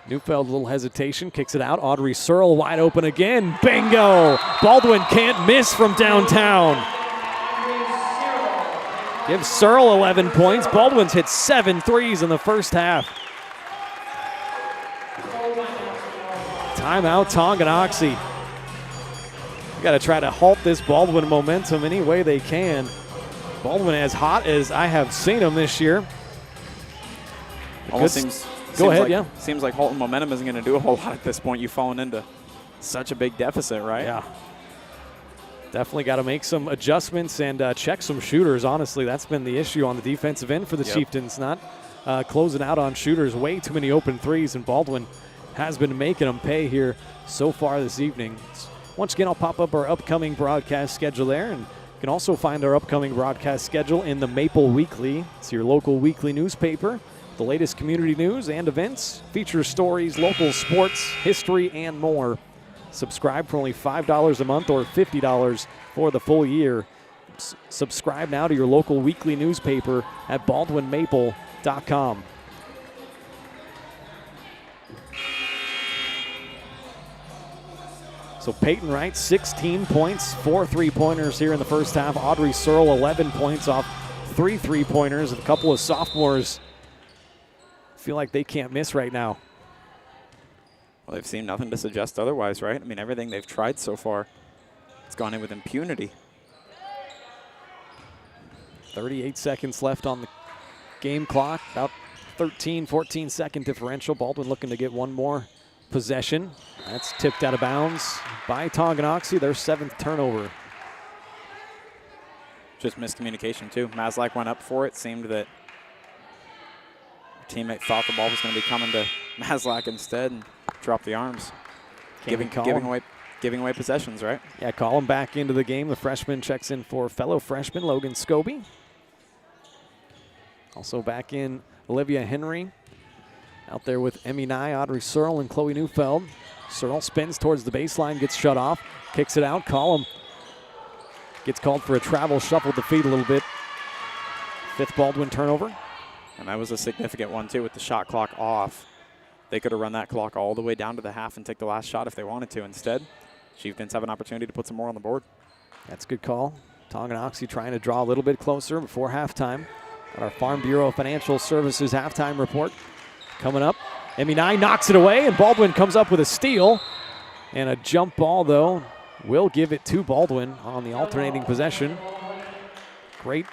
Neufeld, a little hesitation, kicks it out. Audrey Searle wide open again. Bingo! Baldwin can't miss from downtown. Gives Searle 11 points. Baldwin's hit 7 threes in the first half. Timeout, Tonganoxie. You got to try to halt this Baldwin momentum any way they can. Baldwin as hot as I have seen him this year. Almost seems Seems like halting momentum isn't going to do a whole lot at this point. You've fallen into such a big deficit, right? Yeah. Definitely got to make some adjustments and check some shooters. Honestly, that's been the issue on the defensive end for the Chieftains. Not closing out on shooters. Way too many open threes, and Baldwin has been making them pay here so far this evening. Once again, I'll pop up our upcoming broadcast schedule there, and you can also find our upcoming broadcast schedule in the Maple Weekly. It's your local weekly newspaper. The latest community news and events, features stories, local sports, history, and more. Subscribe for only $5 a month or $50 for the full year. Subscribe now to your local weekly newspaper at baldwinmaple.com. So Peyton Wright, 16 points, 4 3-pointers here in the first half. Audrey Searle, 11 points off 3 3-pointers. And a couple of sophomores feel like they can't miss right now. Well, they've seen nothing to suggest otherwise, right? I mean, everything they've tried so far, it's gone in with impunity. 38 seconds left on the game clock. About 14-second differential. Baldwin looking to get one more possession. That's tipped out of bounds by Tonganoxie, their 7th turnover. Just miscommunication, too. Maslak went up for it. Seemed that teammate thought the ball was going to be coming to Maslak instead and dropped the arms. Giving away possessions, right? Yeah, call him back into the game. The freshman checks in for fellow freshman Logan Scobie. Also back in Olivia Henry. Out there with Emmy Nye, Audrey Searle, and Chloe Neufeld. Searle spins towards the baseline, gets shut off, kicks it out. Collum gets called for a travel, shuffled the feet a little bit. 5th Baldwin turnover. And that was a significant one, too, with the shot clock off. They could have run that clock all the way down to the half and take the last shot if they wanted to. Instead, Chieftains have an opportunity to put some more on the board. That's a good call. Tonganoxie trying to draw a little bit closer before halftime. Got our Farm Bureau Financial Services halftime report coming up. Emmy Nye knocks it away, and Baldwin comes up with a steal. And a jump ball, though, will give it to Baldwin on the alternating possession. Great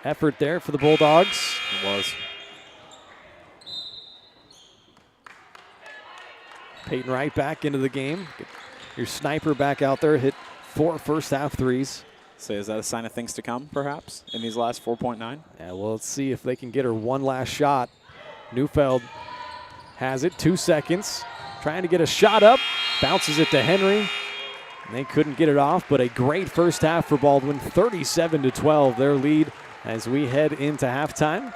effort there for the Bulldogs. It was. Peyton Wright back into the game. Get your sniper back out there, hit 4 first-half threes. So is that a sign of things to come, perhaps, in these last 4.9? Yeah, well, let's see if they can get her one last shot. Neufeld has it, 2 seconds. Trying to get a shot up, bounces it to Henry. They couldn't get it off, but a great first half for Baldwin, 37-12, their lead as we head into halftime.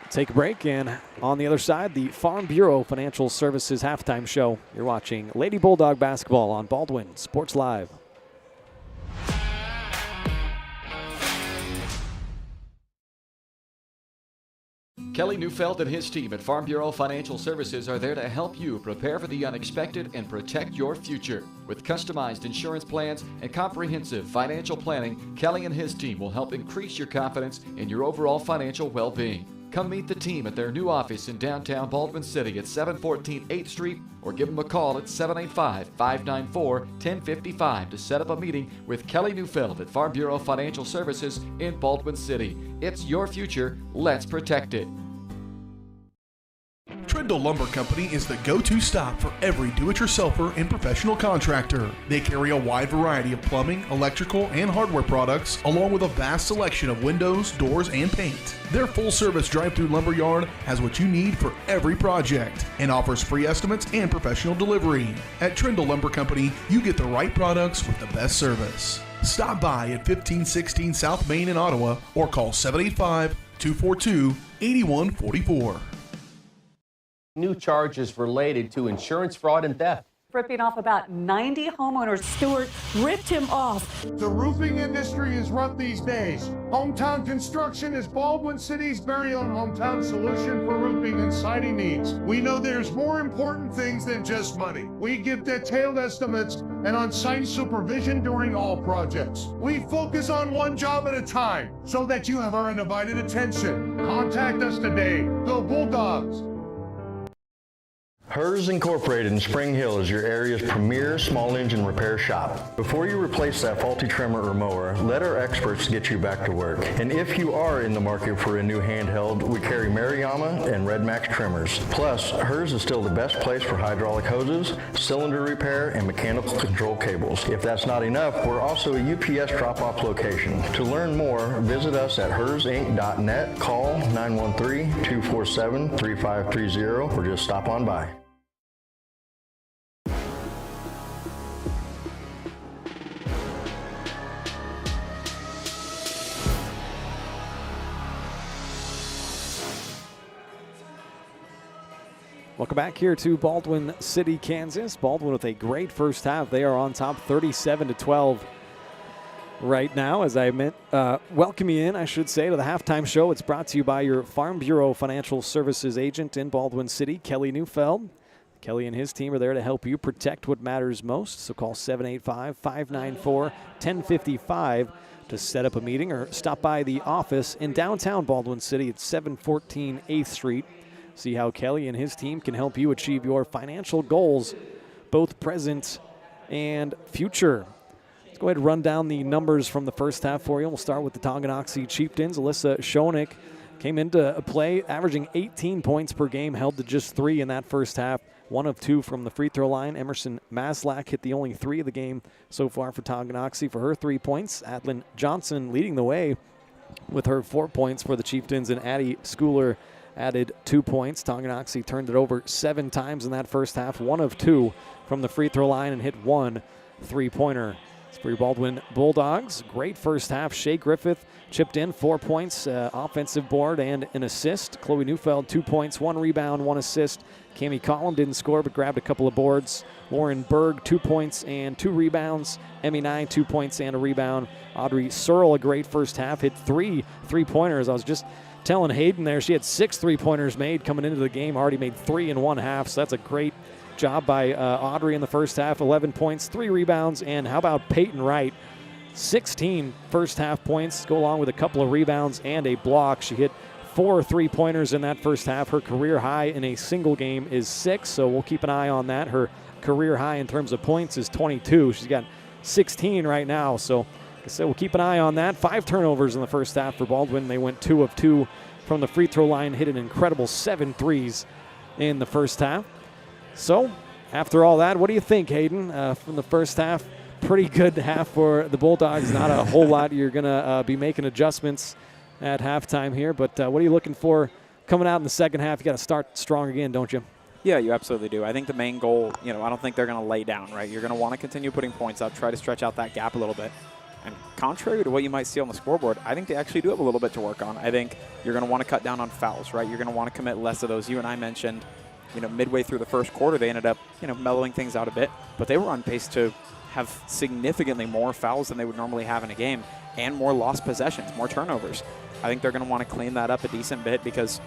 Take a break, and on the other side, the Farm Bureau Financial Services halftime show. You're watching Lady Bulldog basketball on Baldwin Sports Live. Kelly Neufeld and his team at Farm Bureau Financial Services are there to help you prepare for the unexpected and protect your future. With customized insurance plans and comprehensive financial planning, Kelly and his team will help increase your confidence in your overall financial well-being. Come meet the team at their new office in downtown Baldwin City at 714 8th Street or give them a call at 785-594-1055 to set up a meeting with Kelly Neufeld at Farm Bureau Financial Services in Baldwin City. It's your future. Let's protect it. Trindle Lumber Company is the go-to stop for every do-it-yourselfer and professional contractor. They carry a wide variety of plumbing, electrical, and hardware products, along with a vast selection of windows, doors, and paint. Their full-service drive-through lumber yard has what you need for every project and offers free estimates and professional delivery. At Trindle Lumber Company, you get the right products with the best service. Stop by at 1516 South Main in Ottawa or call 785-242-8144. New charges related to insurance fraud and theft. ripping off about 90 homeowners. Stewart ripped him off. The roofing industry is rough these days. Hometown Construction is Baldwin City's very own hometown solution for roofing and siding needs. We know there's more important things than just money. We give detailed estimates and on-site supervision during all projects. We focus on one job at a time so that you have our undivided attention. Contact us today. Go Bulldogs! Hers Incorporated in Spring Hill is your area's premier small engine repair shop. Before you replace that faulty trimmer or mower, let our experts get you back to work. And if you are in the market for a new handheld, we carry Maruyama and Red Max trimmers. Plus, Hers is still the best place for hydraulic hoses, cylinder repair, and mechanical control cables. If that's not enough, we're also a UPS drop-off location. To learn more, visit us at hersinc.net, call 913-247-3530, or just stop on by. Welcome back here to Baldwin City, Kansas. Baldwin with a great first half. They are on top 37-12 right now. As I meant, welcome you in, I should say, to the halftime show. It's brought to you by your Farm Bureau Financial Services agent in Baldwin City, Kelly Neufeld. Kelly and his team are there to help you protect what matters most. So call 785-594-1055 to set up a meeting or stop by the office in downtown Baldwin City at 714 8th Street. See how Kelly and his team can help you achieve your financial goals, both present and future. Let's go ahead and run down the numbers from the first half for you. We'll start with the Tonganoxie Chieftains. Alyssa Schoenig came into play, averaging 18 points per game, held to just 3 in that first half. 1 of 2 from the free throw line. Emerson Maslak hit the only 3 of the game so far for Tonganoxie for her 3 points. Adlin Johnson leading the way with her 4 points for the Chieftains, and Addie Schooler added 2 points. Tonganoxie turned it over 7 times in that first half, 1 of 2 from the free throw line, and hit 1 3-pointer. As for your Baldwin Bulldogs, great first half. Shea Griffith chipped in 4 points, offensive board, and an assist. Chloe Neufeld, 2 points, 1 rebound, 1 assist. Cami Collin didn't score but grabbed a couple of boards. Lauren Berg, 2 points and 2 rebounds. Emmy Nye, 2 points and a rebound. Audrey Searle, a great first half, hit 3 3-pointers. I was just telling Hayden there, she had 6 3-pointers made coming into the game, already made 3 in 1 half, so that's a great job by Audrey in the first half. 11 points, 3 rebounds, and how about Peyton Wright? 16 first half points, go along with a couple of rebounds and a block. She hit 4 3-pointers in that first half. Her career high in a single game is 6, so we'll keep an eye on that. Her career high in terms of points is 22. She's got 16 right now, so we'll keep an eye on that. 5 turnovers in the first half for Baldwin. They went 2 of 2 from the free throw line, hit an incredible 7 threes in the first half. So after all that, what do you think, Hayden, from the first half? Pretty good half for the Bulldogs. Not a whole lot. You're going to be making adjustments at halftime here, but what are you looking for coming out in the second half? You got to start strong again, don't you? Yeah, you absolutely do. I think the main goal, I don't think they're going to lay down, right? You're going to want to continue putting points up, try to stretch out that gap a little bit. And contrary to what you might see on the scoreboard, I think they actually do have a little bit to work on. I think you're going to want to cut down on fouls, right? You're going to want to commit less of those. You and I mentioned, midway through the first quarter, they ended up, mellowing things out a bit. But they were on pace to have significantly more fouls than they would normally have in a game, and more lost possessions, more turnovers. I think they're going to want to clean that up a decent bit because,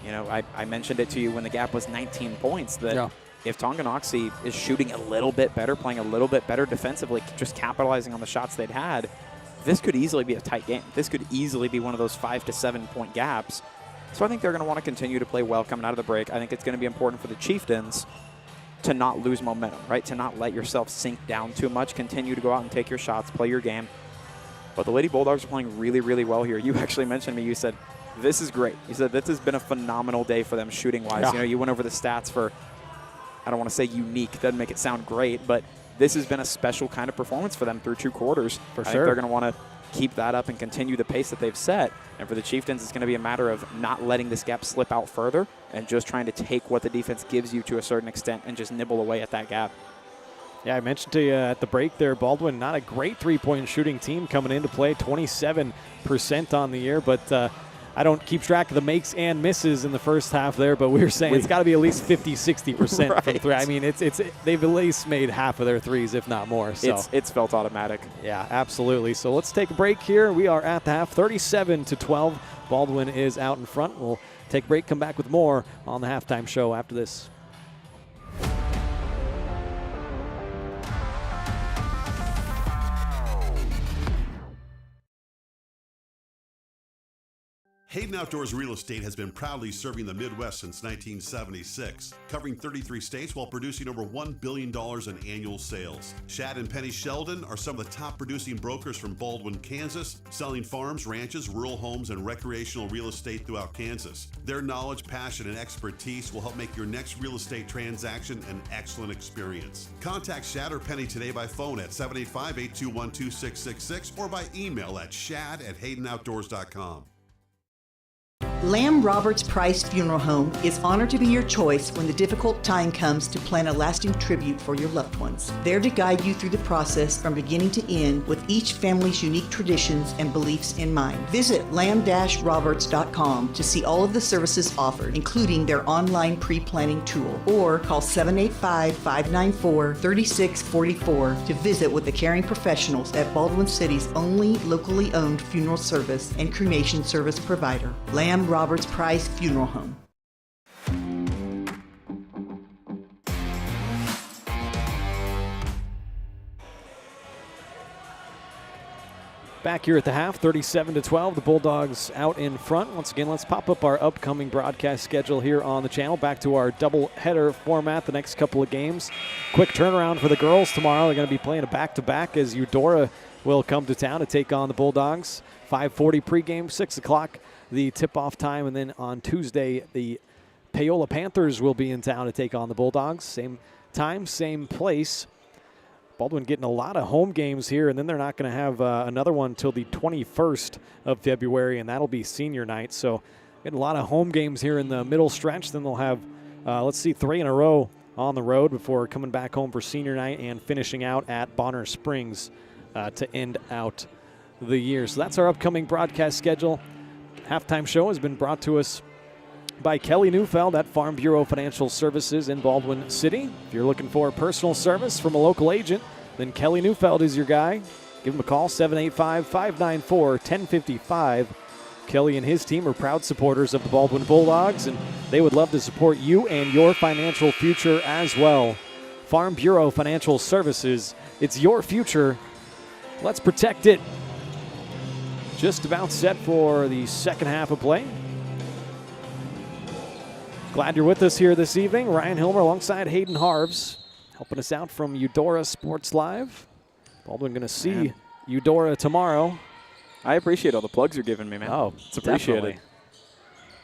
I mentioned it to you when the gap was 19 points that if Tonganoxie is shooting a little bit better, playing a little bit better defensively, just capitalizing on the shots they'd had, this could easily be a tight game. This could easily be one of those 5 to 7 point gaps. So I think they're going to want to continue to play well coming out of the break. I think it's going to be important for the Chieftains to not lose momentum, right? To not let yourself sink down too much. Continue to go out and take your shots, play your game. But the Lady Bulldogs are playing really, really well here. You actually mentioned me. You said, this is great. You said this has been a phenomenal day for them shooting-wise. Yeah. You went over the stats for, I don't want to say unique. Doesn't make it sound great, but this has been a special kind of performance for them through 2 quarters. For I sure. think they're going to want to keep that up and continue the pace that they've set. And for the Chieftains, it's going to be a matter of not letting this gap slip out further and just trying to take what the defense gives you to a certain extent and just nibble away at that gap. Yeah, I mentioned to you at the break there, Baldwin, not a great 3-point shooting team coming into play, 27% on the year, but I don't keep track of the makes and misses in the first half there, but we were saying it's got to be at least 50-60% right. from three. I mean, they've at least made half of their threes, if not more. So it's felt automatic. Yeah, absolutely. So let's take a break here. We are at the half, 37-12. Baldwin is out in front. We'll take a break, come back with more on the halftime show after this. Hayden Outdoors Real Estate has been proudly serving the Midwest since 1976, covering 33 states while producing over $1 billion in annual sales. Shad and Penny Sheldon are some of the top producing brokers from Baldwin, Kansas, selling farms, ranches, rural homes, and recreational real estate throughout Kansas. Their knowledge, passion, and expertise will help make your next real estate transaction an excellent experience. Contact Shad or Penny today by phone at 785-821-2666 or by email at shad@haydenoutdoors.com. Lamb Roberts Price Funeral Home is honored to be your choice when the difficult time comes to plan a lasting tribute for your loved ones. There to guide you through the process from beginning to end with each family's unique traditions and beliefs in mind. Visit lamb-roberts.com to see all of the services offered, including their online pre-planning tool, or call 785-594-3644 to visit with the caring professionals at Baldwin City's only locally owned funeral service and cremation service provider, Lamb Roberts Price Funeral Home. Back here at the half, 37-12. The Bulldogs out in front. Once again, let's pop up our upcoming broadcast schedule here on the channel. Back to our double-header format the next couple of games. Quick turnaround for the girls tomorrow. They're going to be playing a back-to-back as Eudora will come to town to take on the Bulldogs. 5:40 pregame, 6 o'clock the tip-off time, and then on Tuesday, the Paola Panthers will be in town to take on the Bulldogs. Same time, same place. Baldwin getting a lot of home games here, and then they're not going to have another one until the 21st of February, and that'll be senior night. So getting a lot of home games here in the middle stretch. Then they'll have, 3 in a row on the road before coming back home for senior night and finishing out at Bonner Springs to end out the year. So that's our upcoming broadcast schedule. Halftime show has been brought to us by Kelly Neufeld at Farm Bureau Financial Services in Baldwin City. If you're looking for personal service from a local agent, then Kelly Neufeld is your guy. Give him a call, 785-594-1055. Kelly and his team are proud supporters of the Baldwin Bulldogs, and they would love to support you and your financial future as well. Farm Bureau Financial Services, it's your future. Let's protect it. Just about set for the second half of play. Glad you're with us here this evening. Ryan Hilmer alongside Hayden Harbs, helping us out from Eudora Sports Live. Baldwin going to see Eudora tomorrow. I appreciate all the plugs you're giving me, man. Oh, it's appreciated.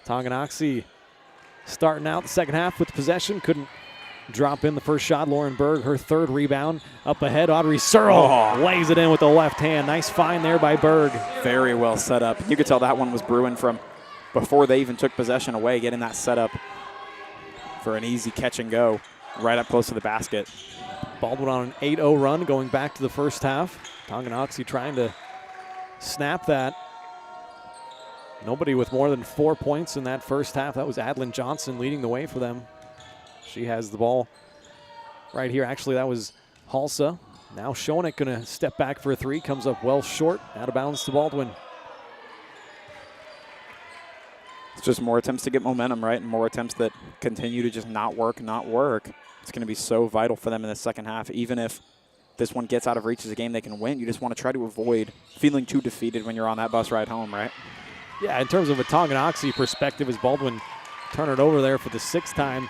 Tonganoxie starting out the second half with possession. Couldn't drop in the first shot. Lauren Berg, her third rebound. Up ahead, Audrey Searle lays it in with the left hand. Nice find there by Berg. Very well set up. You could tell that one was brewing from before they even took possession away, getting that set up for an easy catch and go right up close to the basket. Baldwin on an 8-0 run going back to the first half. Tonganoxie trying to snap that. Nobody with more than 4 points in that first half. That was Adlin Johnson leading the way for them. She has the ball right here. Actually, that was Halsa. Now Schoeneck going to step back for a three. Comes up well short. Out of bounds to Baldwin. It's just more attempts to get momentum, right? And more attempts that continue to just not work. It's going to be so vital for them in the second half. Even if this one gets out of reach as a game they can win, you just want to try to avoid feeling too defeated when you're on that bus ride home, right? Yeah, in terms of a Tonganoxie perspective, as Baldwin turn it over there for the 6th time,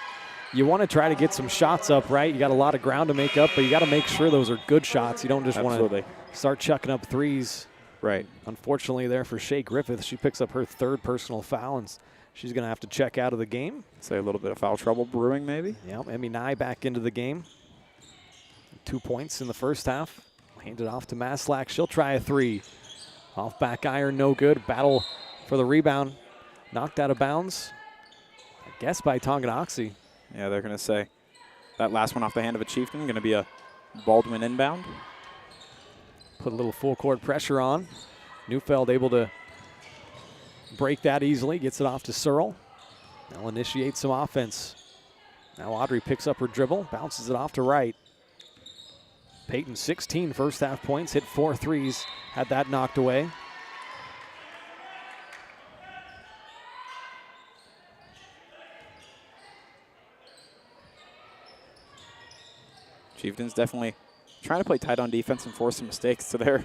you want to try to get some shots up, right? You got a lot of ground to make up, but you got to make sure those are good shots. You don't just want to start chucking up threes. Right. Unfortunately there for Shea Griffith, she picks up her 3rd personal foul, and she's going to have to check out of the game. Say a little bit of foul trouble brewing maybe. Yeah, Emmy Nye back into the game. 2 points in the first half. Handed off to Maslak. She'll try a three. Off back iron, no good. Battle for the rebound. Knocked out of bounds, I guess, by Tonganoxie. Yeah, they're going to say that last one off the hand of a Chieftain, going to be a Baldwin inbound. Put a little full court pressure on. Neufeld able to break that easily. Gets it off to Searle. They'll initiate some offense. Now Audrey picks up her dribble, bounces it off to right. Peyton, 16 first half points, hit 4 threes, had that knocked away. Chieftains definitely trying to play tight on defense and force some mistakes. So they're,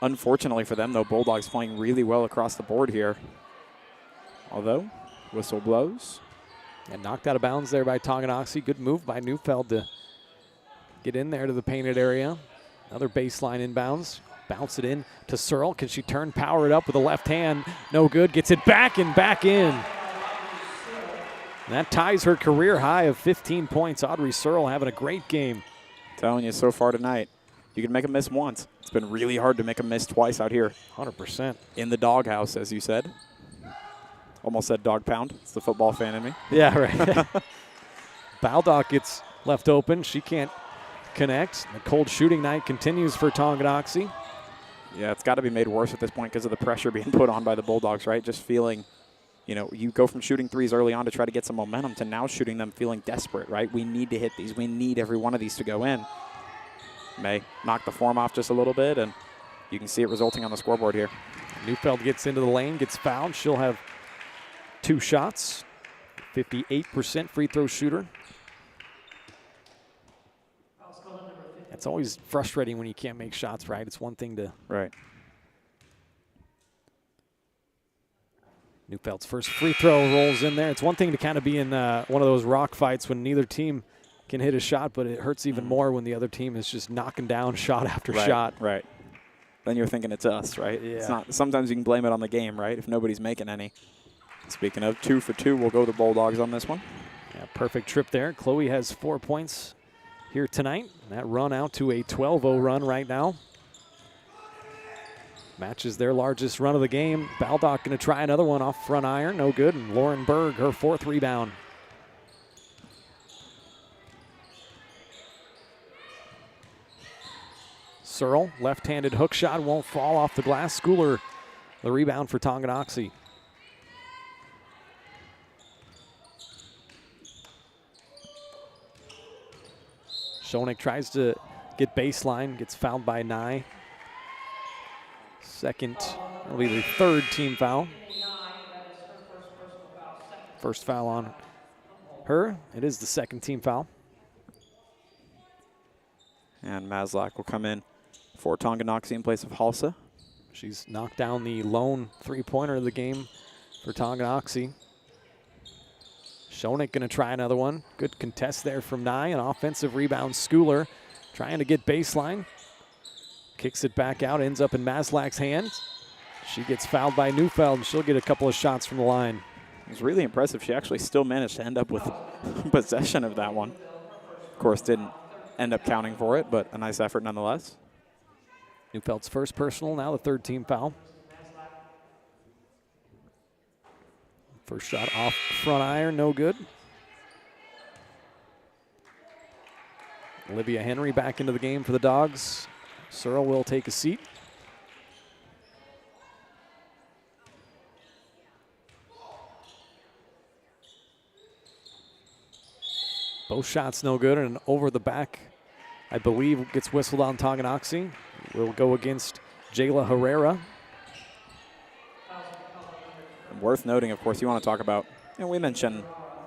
unfortunately for them, though, Bulldogs playing really well across the board here. Although, whistle blows. And knocked out of bounds there by Tonganoxie. Good move by Neufeld to get in there to the painted area. Another baseline inbounds. Bounce it in to Searle. Can she turn, power it up with the left hand? No good. Gets it back and back in. And that ties her career high of 15 points. Audrey Searle having a great game. Telling you so far tonight, you can make a miss once. It's been really hard to make a miss twice out here. 100%. In the doghouse, as you said. Almost said dog pound. It's the football fan in me. Yeah, right. Baldock gets left open. She can't connect. The cold shooting night continues for Tonganoxie. Yeah, it's got to be made worse at this point because of the pressure being put on by the Bulldogs, right? Just feeling, you know, you go from shooting threes early on to try to get some momentum to now shooting them feeling desperate, right? We need to hit these. We need every one of these to go in. May knock the form off just a little bit, and you can see it resulting on the scoreboard here. Neufeld gets into the lane, gets fouled. She'll have 2 shots, 58% free throw shooter. It's always frustrating when you can't make shots, right? It's one thing to... Right. Neufeld's first free throw rolls in there. It's one thing to kind of be in one of those rock fights when neither team can hit a shot, but it hurts even more when the other team is just knocking down shot after shot. Right. Then you're thinking it's us, right? Yeah. It's not. Sometimes you can blame it on the game, right? If nobody's making any. Speaking of 2 for 2, we'll go the Bulldogs on this one. Yeah, perfect trip there. Chloe has 4 points here tonight. That run out to a 12-0 run right now. Matches their largest run of the game. Baldock going to try another one off front iron. No good. And Lauren Berg, her 4th rebound. Searle, left-handed hook shot, won't fall off the glass. Schooler, the rebound for Tonganoxie. Schoenig tries to get baseline, gets fouled by Nye. Second, will be the 3rd team foul. First foul on her. It is the 2nd team foul. And Maslach will come in for Tonganoxie in place of Halsa. She's knocked down the lone 3-pointer of the game for Tonganoxie. Schoenig going to try another one. Good contest there from Nye. An offensive rebound. Schooler trying to get baseline. Kicks it back out. Ends up in Maslach's hands. She gets fouled by Neufeld, and she'll get a couple of shots from the line. It was really impressive. She actually still managed to end up with possession of that one. Of course, didn't end up counting for it, but a nice effort nonetheless. Neufeld's first personal, now the 3rd team foul. First shot off front iron, no good. Olivia Henry back into the game for the Dogs. Searle will take a seat. Both shots no good, and over the back, I believe, gets whistled on Tonganoxie. Will go against Jayla Herrera. Worth noting, of course, you want to talk about, we mentioned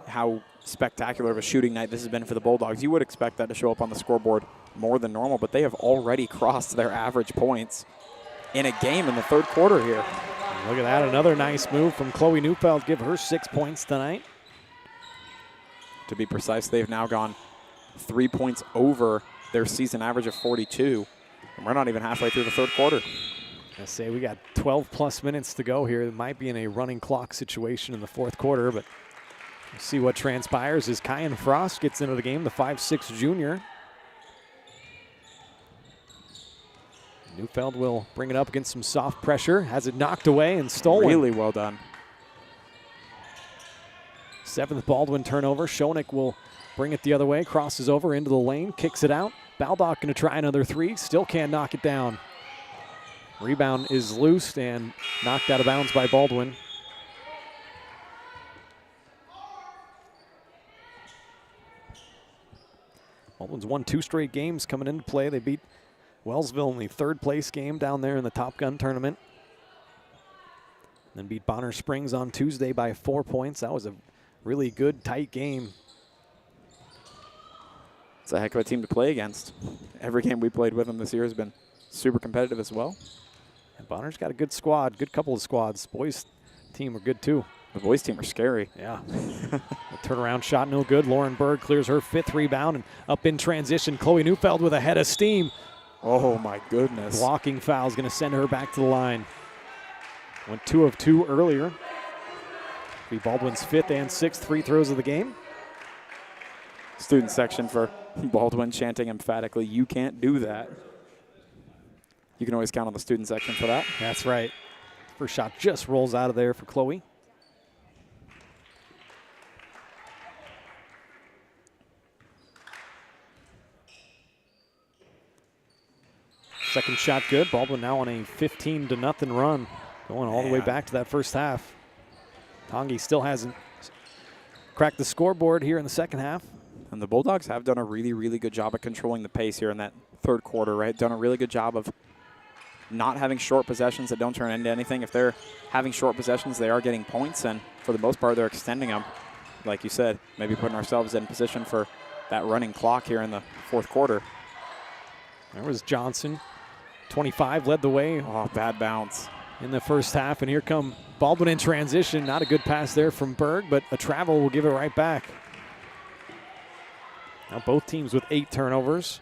how spectacular of a shooting night this has been for the Bulldogs. You would expect that to show up on the scoreboard more than normal, but they have already crossed their average points in a game in the 3rd quarter here. Look at that, another nice move from Chloe Neufeld. Give her 6 points tonight. To be precise, they've now gone 3 points over their season average of 42, and we're not even halfway through the 3rd quarter. I say we got 12-plus minutes to go here. It might be in a running clock situation in the 4th quarter, but we'll see what transpires as Kyan Frost gets into the game, the 5'6" junior. Neufeld will bring it up against some soft pressure, has it knocked away and stolen. Really well done. 7th Baldwin turnover. Schoenig will bring it the other way, crosses over into the lane, kicks it out. Baldock going to try another 3, still can't knock it down. Rebound is loosed and knocked out of bounds by Baldwin. Baldwin's won 2 straight games coming into play. They beat Wellsville in the 3rd place game down there in the Top Gun tournament. Then beat Bonner Springs on Tuesday by 4 points. That was a really good, tight game. It's a heck of a team to play against. Every game we played with them this year has been super competitive as well. And Bonner's got a good squad, good couple of squads. Boys team are good too. The boys team are scary. Yeah. The turnaround shot no good. Lauren Berg clears her 5th rebound and up in transition. Chloe Neufeld with a head of steam. Oh my goodness. Blocking foul is going to send her back to the line. Went 2 of 2 earlier. Be Baldwin's 5th and 6th free throws of the game. Student section for Baldwin chanting emphatically, "You can't do that." You can always count on the student section for that. That's right. First shot just rolls out of there for Chloe. Second shot good. Baldwin now on a 15-0 run, going all the way back to that first half. Tongi still hasn't cracked the scoreboard here in the second half. And the Bulldogs have done a really, really good job of controlling the pace here in that 3rd quarter, right? Done a really good job of not having short possessions that don't turn into anything. If they're having short possessions, they are getting points, and for the most part, they're extending them. Like you said, maybe putting ourselves in position for that running clock here in the 4th quarter. There was Johnson. 25 led the way. Oh, bad bounce in the first half, and here come Baldwin in transition. Not a good pass there from Berg, but a travel will give it right back. Now both teams with 8 turnovers.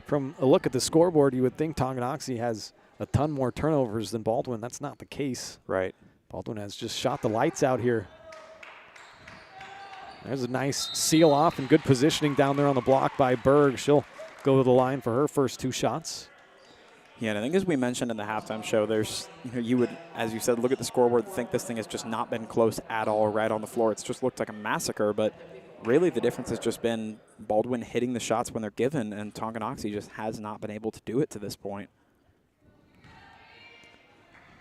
From a look at the scoreboard, you would think Tonganoxie has a ton more turnovers than Baldwin. That's not the case. Right. Baldwin has just shot the lights out here. There's a nice seal off and good positioning down there on the block by Berg. She'll go to the line for her first 2 shots. Yeah, and I think as we mentioned in the halftime show, there's, you would, as you said, look at the scoreboard and think this thing has just not been close at all right on the floor. It's just looked like a massacre, but really the difference has just been Baldwin hitting the shots when they're given, and Tonganoxie just has not been able to do it to this point.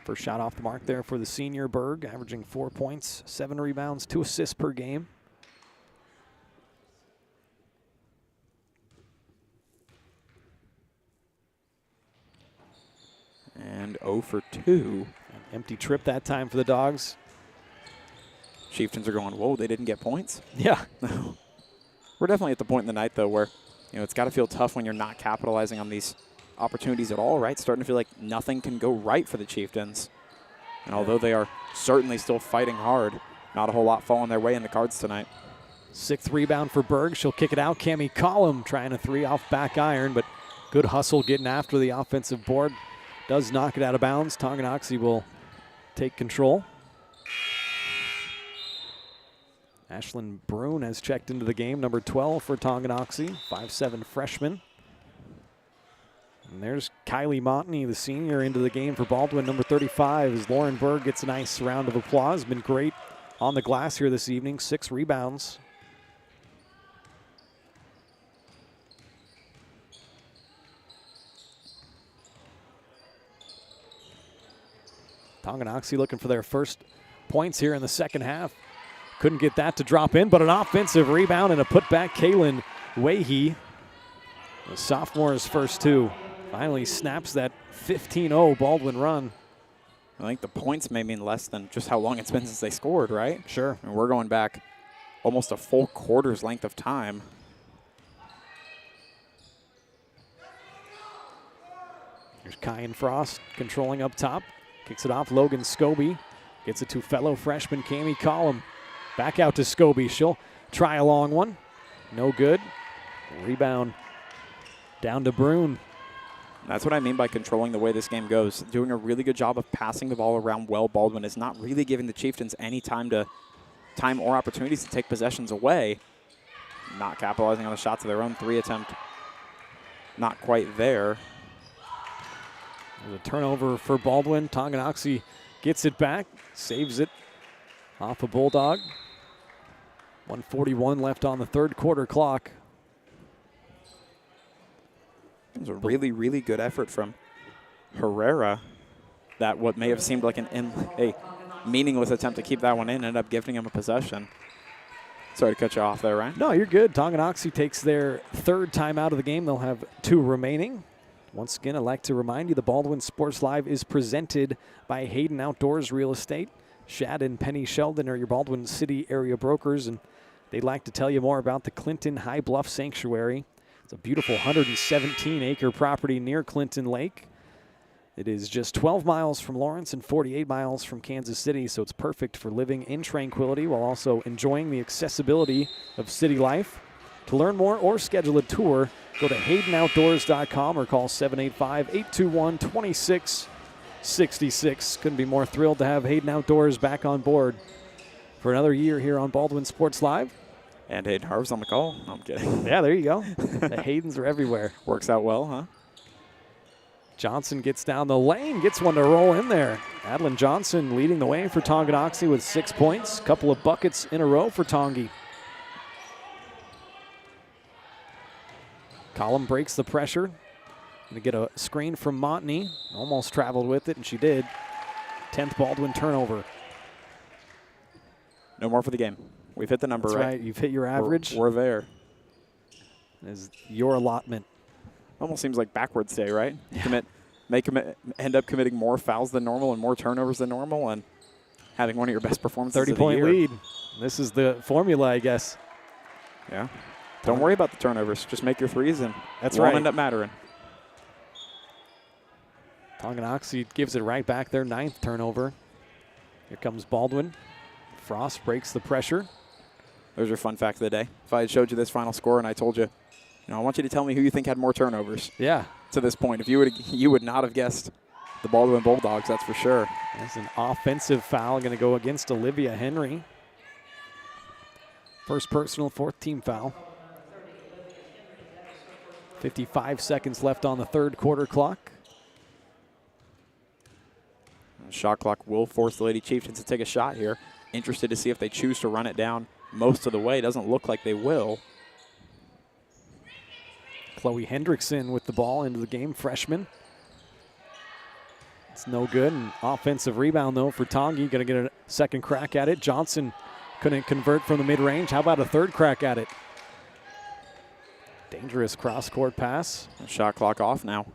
First shot off the mark there for the senior Berg, averaging 4 points, 7 rebounds, 2 assists per game. And 0 for 2. An empty trip that time for the Dogs. Chieftains are going, whoa, they didn't get points? Yeah. We're definitely at the point in the night, though, where it's got to feel tough when you're not capitalizing on these opportunities at all, right? Starting to feel like nothing can go right for the Chieftains. And although they are certainly still fighting hard, not a whole lot falling their way in the cards tonight. 6th rebound for Berg. She'll kick it out. Cammie Collum trying a 3 off back iron, but good hustle getting after the offensive board. Does knock it out of bounds. Tonganoxie will take control. Ashlyn Brune has checked into the game, number 12 for Tonganoxie, 5'7" freshman. And there's Kylie Montney, the senior, into the game for Baldwin, number 35, as Lauren Berg gets a nice round of applause. Been great on the glass here this evening, 6 rebounds. Tonganoxie looking for their first points here in the second half. Couldn't get that to drop in, but an offensive rebound and a putback. Kaylin Wahey, the sophomore's first 2, finally snaps that 15-0 Baldwin run. I think the points may mean less than just how long it's been since they scored, right? Sure. And we're going back almost a full quarter's length of time. Here's Kyan Frost controlling up top. Kicks it off. Logan Scobie gets it to fellow freshman Cammie Collum. Back out to Scobie. She'll try a long one. No good. Rebound down to Brune. That's what I mean by controlling the way this game goes. Doing a really good job of passing the ball around well. Baldwin is not really giving the Chieftains any time or opportunities to take possessions away. Not capitalizing on the shots of their own 3 attempt. Not quite there. There's a turnover for Baldwin. Tonganoxie gets it back, saves it off a Bulldog. 1:41 left on the 3rd quarter clock. It was a really, really good effort from Herrera. that what may have seemed like a meaningless attempt to keep that one in ended up giving him a possession. Sorry to cut you off there, Ryan. No, you're good. Tonganoxie takes their third time out of the game. They'll have 2 remaining. Once again, I'd like to remind you the Baldwin Sports Live is presented by Hayden Outdoors Real Estate. Shad and Penny Sheldon are your Baldwin City area brokers, and they'd like to tell you more about the Clinton High Bluff Sanctuary. It's a beautiful 117-acre property near Clinton Lake. It is just 12 miles from Lawrence and 48 miles from Kansas City, so it's perfect for living in tranquility while also enjoying the accessibility of city life. To learn more or schedule a tour, go to HaydenOutdoors.com or call 785-821-2666. Couldn't be more thrilled to have Hayden Outdoors back on board for another year here on Baldwin Sports Live. And Hayden Harv's on the call. No, I'm kidding. Yeah, there you go. The Haydens are everywhere. Works out well, huh? Johnson gets down the lane, gets one to roll in there. Adeline Johnson leading the way for Tonganoxie with 6 points. Couple of buckets in a row for Tongi. Collum breaks the pressure. Gonna get a screen from Montney. Almost traveled with it, and she did. 10th Baldwin turnover. No more for the game. We've hit the number, That's right. You've hit your average. We're there. Is your allotment. Almost seems like backwards day, right? Yeah. End up committing more fouls than normal and more turnovers than normal, and having one of your best performances 30-point lead. This is the formula, I guess. Yeah. Don't worry about the turnovers. Just make your threes, and that's won't right. End up mattering. Tonganoxie gives it right back, their 9th turnover. Here comes Baldwin. Frost breaks the pressure. There's your fun fact of the day. If I had showed you this final score and I told you, I want you to tell me who you think had more turnovers. Yeah. To this point, if you would not have guessed the Baldwin Bulldogs, that's for sure. That's an offensive foul going to go against Olivia Henry. First personal, 4th team foul. 55 seconds left on the 3rd quarter clock. Shot clock will force the Lady Chieftains to take a shot here. Interested to see if they choose to run it down most of the way. Doesn't look like they will. Chloe Hendrickson with the ball into the game, freshman. It's no good. An offensive rebound, though, for Tongi. Going to get a second crack at it. Johnson couldn't convert from the mid-range. How about a 3rd crack at it? Dangerous cross-court pass. Shot clock off now.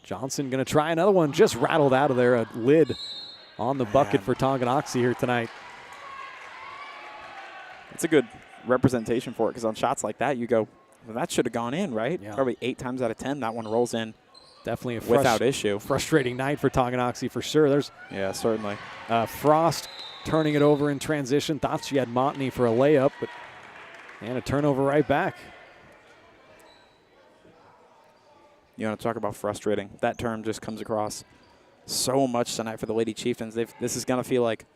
Johnson going to try another one. Just rattled out of there. A lid on the bucket for Tonganoxie here tonight. It's a good representation for it, because on shots like that, you go, well, that should have gone in, right? Yeah. Probably 8 times out of 10, that one rolls in. Definitely a without issue. Frustrating night for Tonganoxie for sure. Yeah, certainly. Frost turning it over in transition. Thought she had Montney for a layup, and a turnover right back. You want to talk about frustrating? That term just comes across so much tonight for the Lady Chieftains. This is going to feel like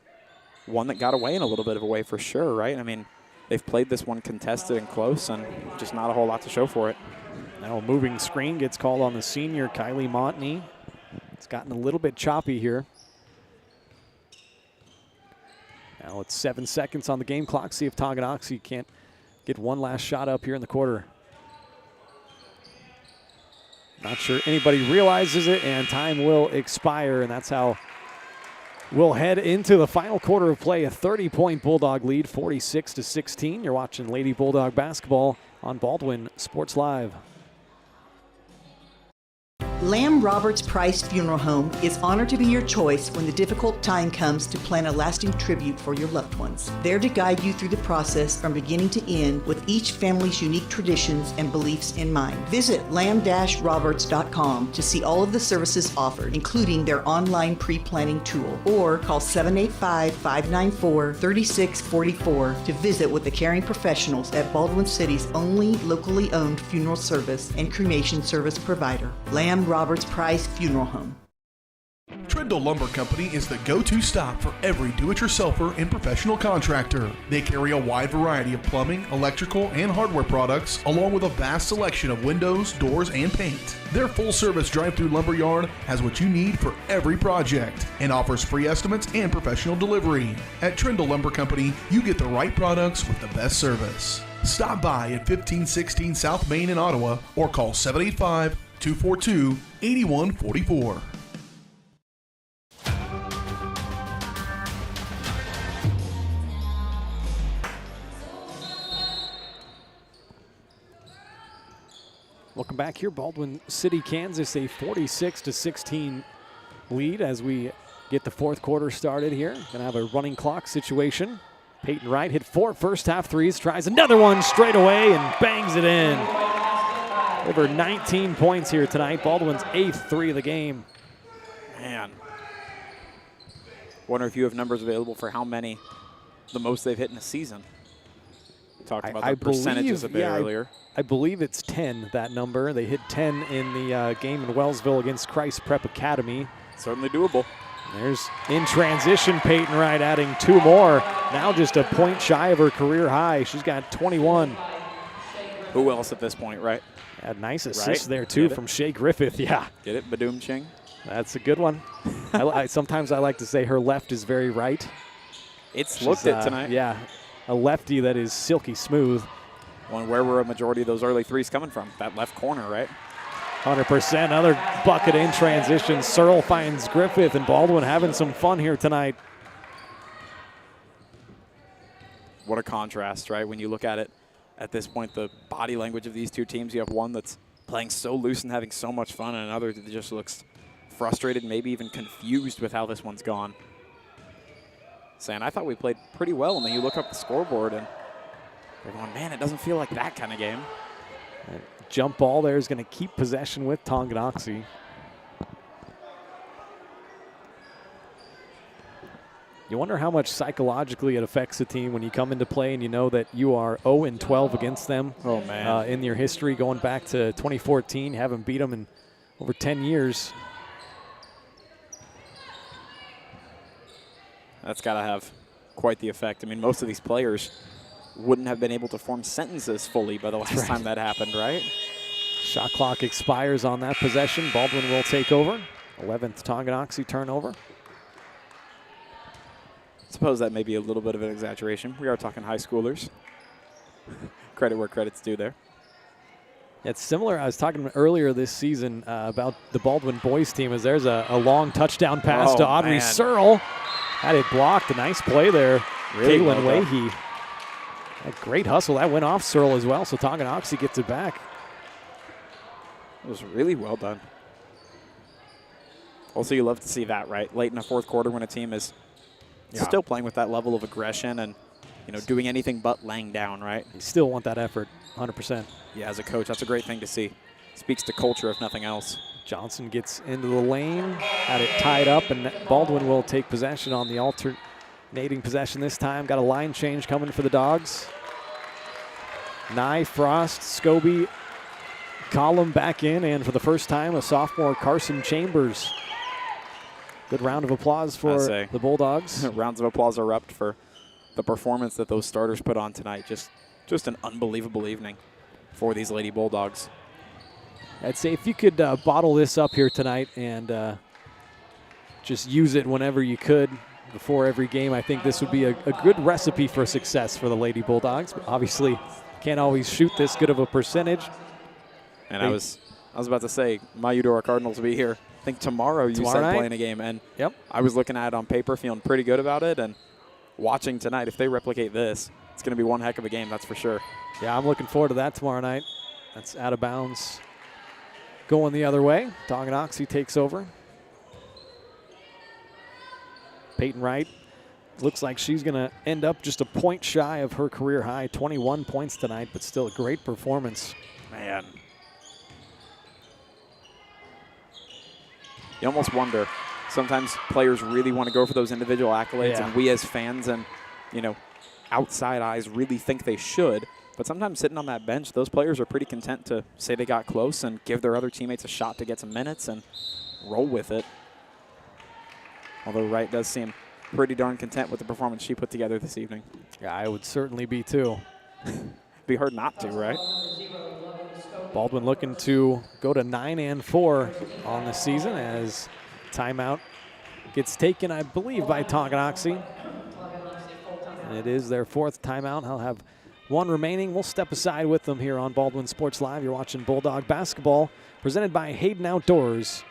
one that got away in a little bit of a way for sure, right? I mean, they've played this one contested and close, and just not a whole lot to show for it. Now a moving screen gets called on the senior, Kylie Montney. It's gotten a little bit choppy here. Now it's 7 seconds on the game clock. See if Tonganoxie can't get one last shot up here in the quarter. Not sure anybody realizes it, and time will expire, and that's how we'll head into the final quarter of play. A 30-point Bulldog lead, 46-16. You're watching Lady Bulldog basketball on Baldwin Sports Live. Lamb Roberts Price Funeral Home is honored to be your choice when the difficult time comes to plan a lasting tribute for your loved ones. There to guide you through the process from beginning to end with each family's unique traditions and beliefs in mind. Visit lamb-roberts.com to see all of the services offered, including their online pre-planning tool, or call 785-594-3644 to visit with the caring professionals at Baldwin City's only locally owned funeral service and cremation service provider, Lamb Roberts Price Funeral Home. Trindle Lumber Company is the go-to stop for every do-it-yourselfer and professional contractor. They carry a wide variety of plumbing, electrical, and hardware products, along with a vast selection of windows, doors, and paint. Their full-service drive-through lumber yard has what you need for every project and offers free estimates and professional delivery. At Trindle Lumber Company, you get the right products with the best service. Stop by at 1516 South Main in Ottawa or call 785-242-8144. Welcome back here. Baldwin City, Kansas, a 46-16 lead as we get the fourth quarter started here. Gonna have a running clock situation. Peyton Wright hit 4 first half threes, tries another one straight away and bangs it in. Over 19 points here tonight. Baldwin's 8th three of the game. Man. Wonder if you have numbers available for how many, the most they've hit in a season. We talked about the percentages a bit earlier. I believe it's 10, that number. They hit 10 in the game in Wellsville against Christ Prep Academy. Certainly doable. There's in transition, Peyton Wright adding 2 more. Now just a point shy of her career high. She's got 21. Who else at this point, right? A nice assist there, too, from Shea Griffith. Yeah. Get it? Badoom Ching. That's a good one. Sometimes I like to say her left is very right. She's looked it tonight. Yeah. A lefty that is silky smooth. Well, and where were a majority of those early threes coming from? That left corner, right? 100%. Another bucket in transition. Searle finds Griffith, and Baldwin having some fun here tonight. What a contrast, right? When you look at it at this point, the body language of these two teams, you have one that's playing so loose and having so much fun, and another that just looks frustrated, maybe even confused with how this one's gone. Saying, I thought we played pretty well, and then you look up the scoreboard, and they're going, man, it doesn't feel like that kind of game. That jump ball there is going to keep possession with Tonganoxie. You wonder how much psychologically it affects a team when you come into play and you know that you are 0-12 against them. Oh, man. In your history going back to 2014, haven't beat them in over 10 years. That's got to have quite the effect. I mean, most of these players wouldn't have been able to form sentences fully by the last time that happened, right? Shot clock expires on that possession. Baldwin will take over. 11th Tonganoxie turnover. I suppose that may be a little bit of an exaggeration. We are talking high schoolers. Credit where credit's due there. It's similar. I was talking earlier this season about the Baldwin boys team as there's a long touchdown pass to Audrey Searle. Had it blocked. A nice play there. Really Caitlin well Leahy. A great hustle. That went off Searle as well, so Tonganoxie gets it back. It was really well done. Also, you love to see that, right? Late in the fourth quarter when a team is still playing with that level of aggression and, you know, doing anything but laying down, right? You still want that effort, 100%. Yeah, as a coach, that's a great thing to see. Speaks to culture, if nothing else. Johnson gets into the lane, had it tied up, and Baldwin will take possession on the alternating possession this time. Got a line change coming for the Dogs. Nye, Frost, Scobie, Collum back in, and for the first time, a sophomore, Carson Chambers. Good round of applause for the Bulldogs. Rounds of applause erupt for the performance that those starters put on tonight. Just an unbelievable evening for these Lady Bulldogs. I'd say if you could bottle this up here tonight and just use it whenever you could before every game, I think this would be a good recipe for success for the Lady Bulldogs. But obviously, can't always shoot this good of a percentage. And I was about to say, my Eudora Cardinals will be here. I think tomorrow you said playing a game, and I was looking at it on paper, feeling pretty good about it, and watching tonight, if they replicate this, it's going to be one heck of a game, that's for sure. Yeah, I'm looking forward to that tomorrow night. That's out of bounds. Going the other way, Tonganoxie takes over. Peyton Wright looks like she's going to end up just a point shy of her career high, 21 points tonight, but still a great performance. Man. You almost wonder, sometimes players really want to go for those individual accolades, and we as fans and, you know, outside eyes really think they should. But sometimes sitting on that bench, those players are pretty content to say they got close and give their other teammates a shot to get some minutes and roll with it. Although Wright does seem pretty darn content with the performance she put together this evening. Yeah, I would certainly be too. Be hard not to, right? Baldwin looking to go to 9-4 on the season as timeout gets taken, I believe, by Tonganoxie. And it is their 4th timeout. I'll have one remaining. We'll step aside with them here on Baldwin Sports Live. You're watching Bulldog Basketball presented by Hayden Outdoors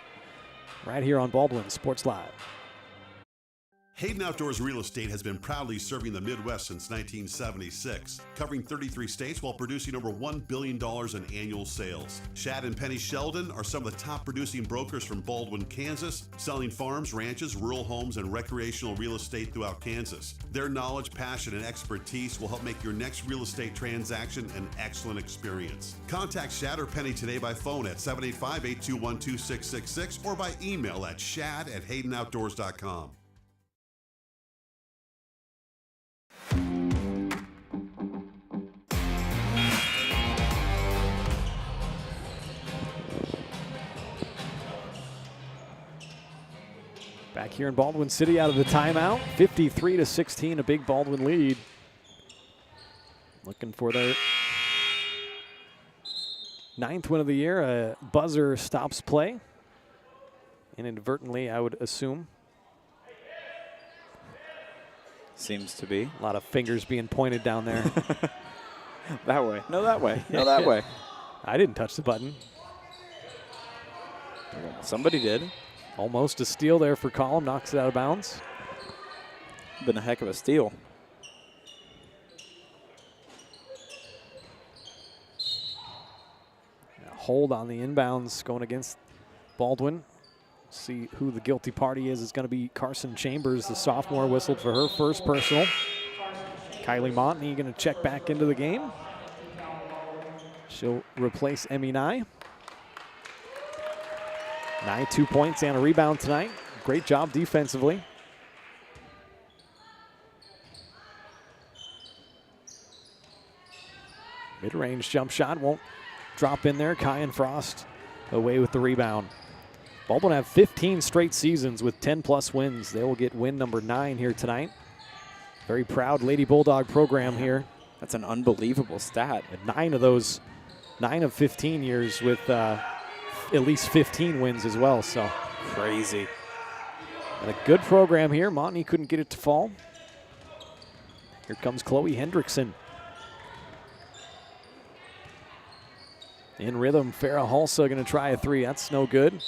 right here on Baldwin Sports Live. Hayden Outdoors Real Estate has been proudly serving the Midwest since 1976, covering 33 states while producing over $1 billion in annual sales. Shad and Penny Sheldon are some of the top producing brokers from Baldwin, Kansas, selling farms, ranches, rural homes, and recreational real estate throughout Kansas. Their knowledge, passion, and expertise will help make your next real estate transaction an excellent experience. Contact Shad or Penny today by phone at 785-821-2666 or by email at shad@haydenoutdoors.com. Back here in Baldwin City out of the timeout, 53-16, a big Baldwin lead. Looking for their 9th win of the year. A buzzer stops play. Inadvertently, I would assume. Seems to be. A lot of fingers being pointed down there. That way. No, that way. No, that way. I didn't touch the button. Somebody did. Almost a steal there for Collum. Knocks it out of bounds. Been a heck of a steal. A hold on the inbounds going against Baldwin. See who the guilty party is. It's going to be Carson Chambers, the sophomore, whistled for her first personal. Kylie Montney going to check back into the game. She'll replace Emmy Nye. Nye 2 points and a rebound tonight. Great job defensively. Mid-range jump shot won't drop in there. Kyan Frost away with the rebound. Baldwin have 15 straight seasons with 10-plus wins. They will get win number 9 here tonight. Very proud Lady Bulldog program here. That's an unbelievable stat. And 9 of those, 9 of 15 years with at least 15 wins as well, so. Crazy. And a good program here. Montney couldn't get it to fall. Here comes Chloe Hendrickson. In rhythm, Farrah Halsa going to try a 3. That's no good.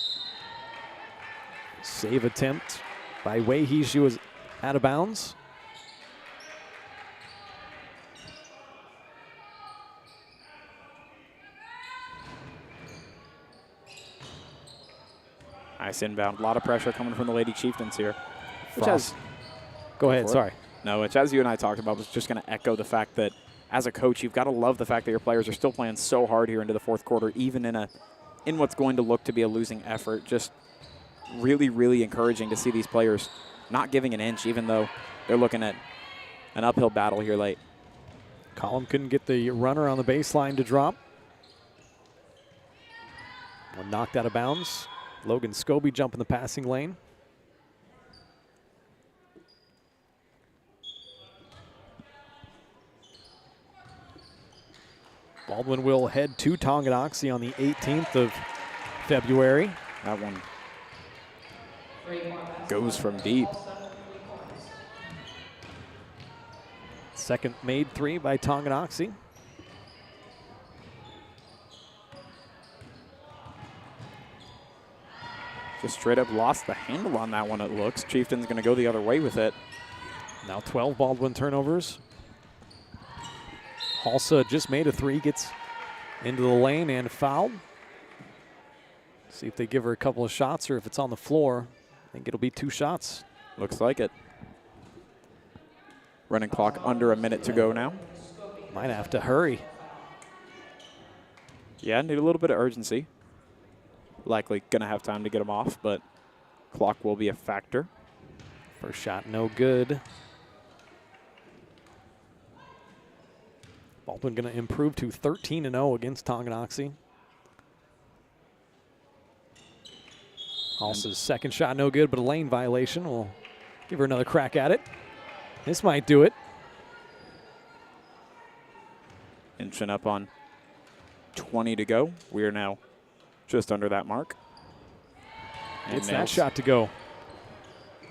Save attempt by Wahey. She was out of bounds. Nice inbound. A lot of pressure coming from the Lady Chieftains here. Go ahead, sorry. No, which as you and I talked about was just going to echo the fact that as a coach, you've got to love the fact that your players are still playing so hard here into the fourth quarter, even in what's going to look to be a losing effort. Just really, really encouraging to see these players not giving an inch, even though they're looking at an uphill battle here late. Collum couldn't get the runner on the baseline to drop. One knocked out of bounds. Logan Scobie jump in the passing lane. Baldwin will head to Tonganoxie on the 18th of February. That one goes from deep. Second made 3 by Tonganoxie. Just straight up lost the handle on that one, it looks. Chieftain's going to go the other way with it. Now 12 Baldwin turnovers. Halsa just made a 3, gets into the lane and fouled. See if they give her a couple of shots or if it's on the floor. I think it'll be 2 shots. Looks like it. Running clock under a minute to go now. Might have to hurry. Yeah, need a little bit of urgency. Likely going to have time to get them off, but clock will be a factor. First shot, no good. Baldwin going to improve to 13-0 against Tonganoxie. Halsa's second shot, no good, but a lane violation. We'll give her another crack at it. This might do it. Inching up on 20 to go. We are now just under that mark. And it's that shot to go.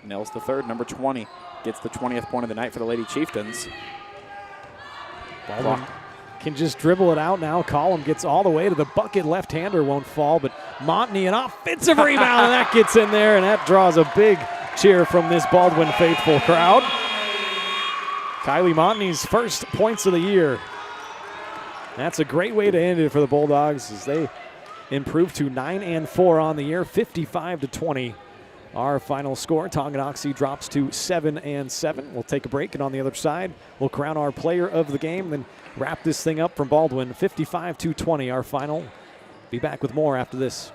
Nails the third, number 20. Gets the 20th point of the night for the Lady Chieftains. Baldwin can just dribble it out now. Collum gets all the way to the bucket. Left-hander won't fall, but Montney, an offensive rebound, and that gets in there, and that draws a big cheer from this Baldwin faithful crowd. Kylie Montney's first points of the year. That's a great way to end it for the Bulldogs as they improve to 9-4 on the year, 55-20. Our final score. Tonganoxie drops to 7-7. We'll take a break, and on the other side, we'll crown our player of the game, then wrap this thing up from Baldwin. 55-20, our final. Be back with more after this.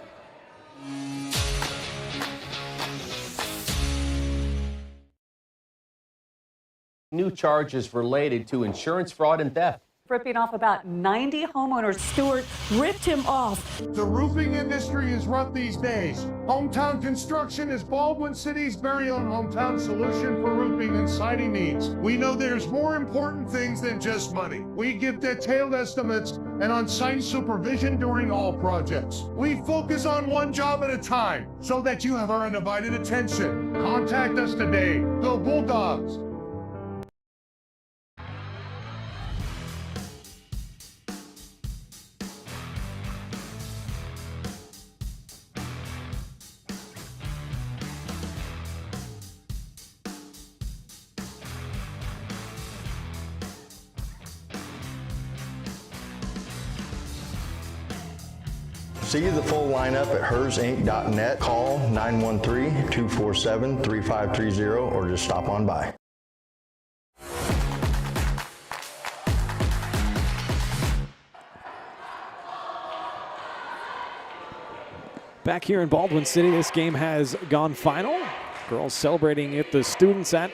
New charges related to insurance fraud and theft. Ripping off about 90 homeowners. Stewart ripped him off. The roofing industry is rough these days. Hometown Construction is Baldwin City's very own hometown solution for roofing and siding needs. We know there's more important things than just money. We give detailed estimates and on-site supervision during all projects. We focus on one job at a time so that you have our undivided attention. Contact us today. Go Bulldogs! See the full lineup at hersinc.net. Call 913-247-3530 or just stop on by. Back here in Baldwin City, this game has gone final. Girls celebrating it. The students at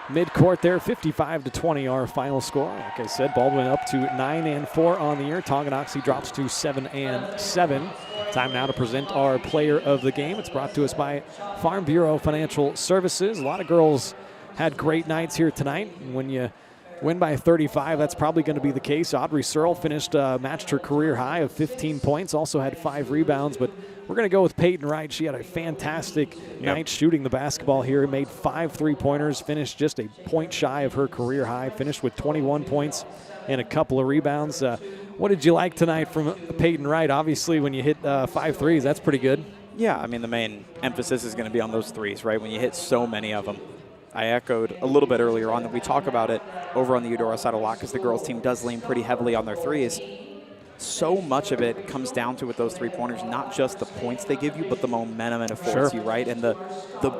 midcourt there, 55-20, our final score. Like I said, Baldwin up to 9-4 on the year. Tonganoxie drops to 7-7. Time now to present our player of the game. It's brought to us by Farm Bureau Financial Services. A lot of girls had great nights here tonight. When you win by 35, that's probably going to be the case. Audrey Searle finished, matched her career high of 15 points, also had 5 rebounds, but we're going to go with Peyton Wright. She had a fantastic night shooting the basketball here, made 5 3-pointers, finished just a point shy of her career high, finished with 21 points and a couple of rebounds. What did you like tonight from Peyton Wright? Obviously, when you hit 5 threes, that's pretty good. Yeah, I mean, the main emphasis is going to be on those threes, right? When you hit so many of them. I echoed a little bit earlier on that we talk about it over on the Eudora side a lot because the girls team does lean pretty heavily on their threes. So much of it comes down to with those 3-pointers, not just the points they give you, but the momentum it affords you, right? And the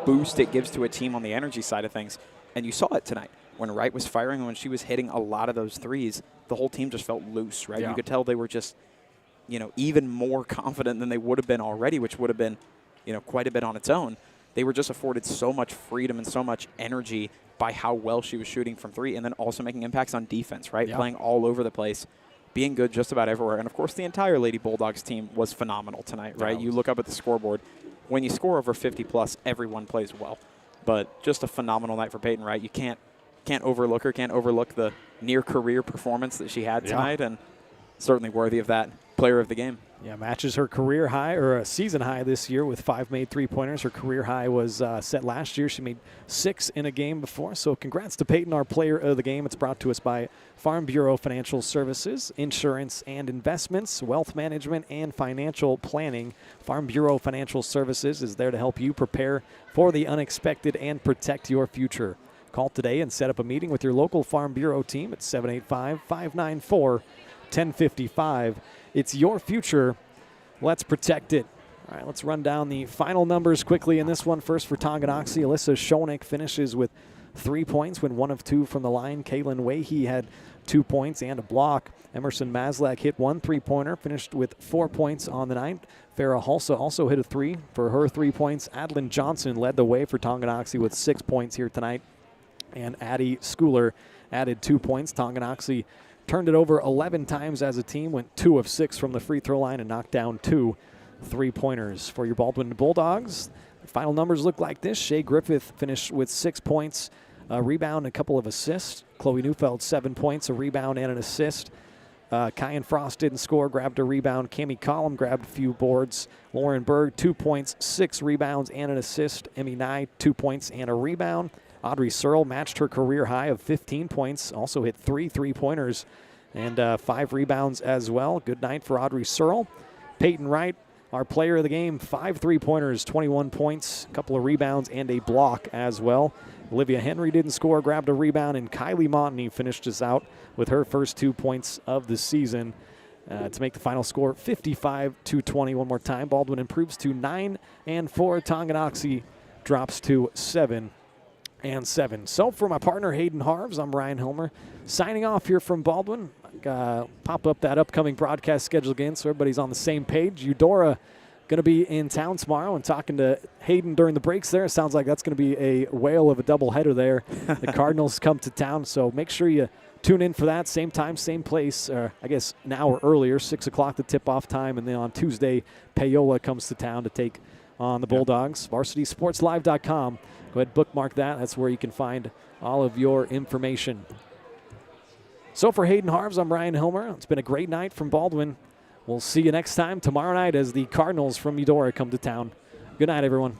boost it gives to a team on the energy side of things. And you saw it tonight. When Wright was firing and when she was hitting a lot of those threes, the whole team just felt loose, right? You could tell they were just, even more confident than they would have been already, which would have been, quite a bit on its own. They were just afforded so much freedom and so much energy by how well she was shooting from 3 and then also making impacts on defense, right? Playing all over the place, being good just about everywhere. And, of course, the entire Lady Bulldogs team was phenomenal tonight, right? You look up at the scoreboard. When you score over 50-plus, everyone plays well. But just a phenomenal night for Peyton Wright. You can't overlook her, can't overlook the near-career performance that she had tonight, and certainly worthy of that player of the game. Yeah, matches her career high, or a season high this year with 5 made 3-pointers. Her career high was set last year. She made 6 in a game before. So congrats to Peyton, our player of the game. It's brought to us by Farm Bureau Financial Services, insurance and investments, wealth management, and financial planning. Farm Bureau Financial Services is there to help you prepare for the unexpected and protect your future. Call today and set up a meeting with your local Farm Bureau team at 785-594-1055. It's your future. Let's protect it. All right, let's run down the final numbers quickly in this one. First for Tonganoxie, Alyssa Schoenig finishes with 3 points, went 1 of 2 from the line. Kaylin Wahey had 2 points and a block. Emerson Maslak hit 1 3-pointer, finished with 4 points on the night. Farrah Hulsa also hit a 3 for her 3 points. Adlin Johnson led the way for Tonganoxie with 6 points here tonight. And Addie Schooler added 2 points. Tonganoxie turned it over 11 times as a team, went 2 of 6 from the free throw line and knocked down 2 3-pointers. For your Baldwin Bulldogs, the final numbers look like this. Shea Griffith finished with 6 points, a rebound, a couple of assists. Chloe Neufeld, 7 points, a rebound, and an assist. Kyan Frost didn't score, grabbed a rebound. Cami Collum grabbed a few boards. Lauren Berg, 2 points, 6 rebounds, and an assist. Emmy Nye, 2 points and a rebound. Audrey Searle matched her career high of 15 points, also hit 3 3-pointers and 5 rebounds as well. Good night for Audrey Searle. Peyton Wright our player of the game. 5 3-pointers, 21 points, a couple of rebounds, and a block as well. Olivia Henry didn't score, grabbed a rebound, and Kylie Montney finished us out with her first 2 points of the season to make the final score 55-20. One more time, Baldwin improves to 9-4. Tonganoxie drops to 7-7. So for my partner Hayden Harves, I'm Ryan Hilmer, signing off here from Baldwin. Pop up that upcoming broadcast schedule again so everybody's on the same page. Eudora going to be in town tomorrow, and talking to Hayden during the breaks there, it sounds like that's going to be a whale of a doubleheader there. The Cardinals come to town, so make sure you tune in for that. Same time, same place, I guess an hour earlier, 6 o'clock the tip-off time, and then on Tuesday, Payola comes to town to take on the Bulldogs. VarsitySportsLive.com. Go ahead, bookmark that. That's where you can find all of your information. So for Hayden Harves, I'm Ryan Hilmer. It's been a great night from Baldwin. We'll see you next time tomorrow night as the Cardinals from Eudora come to town. Good night, everyone.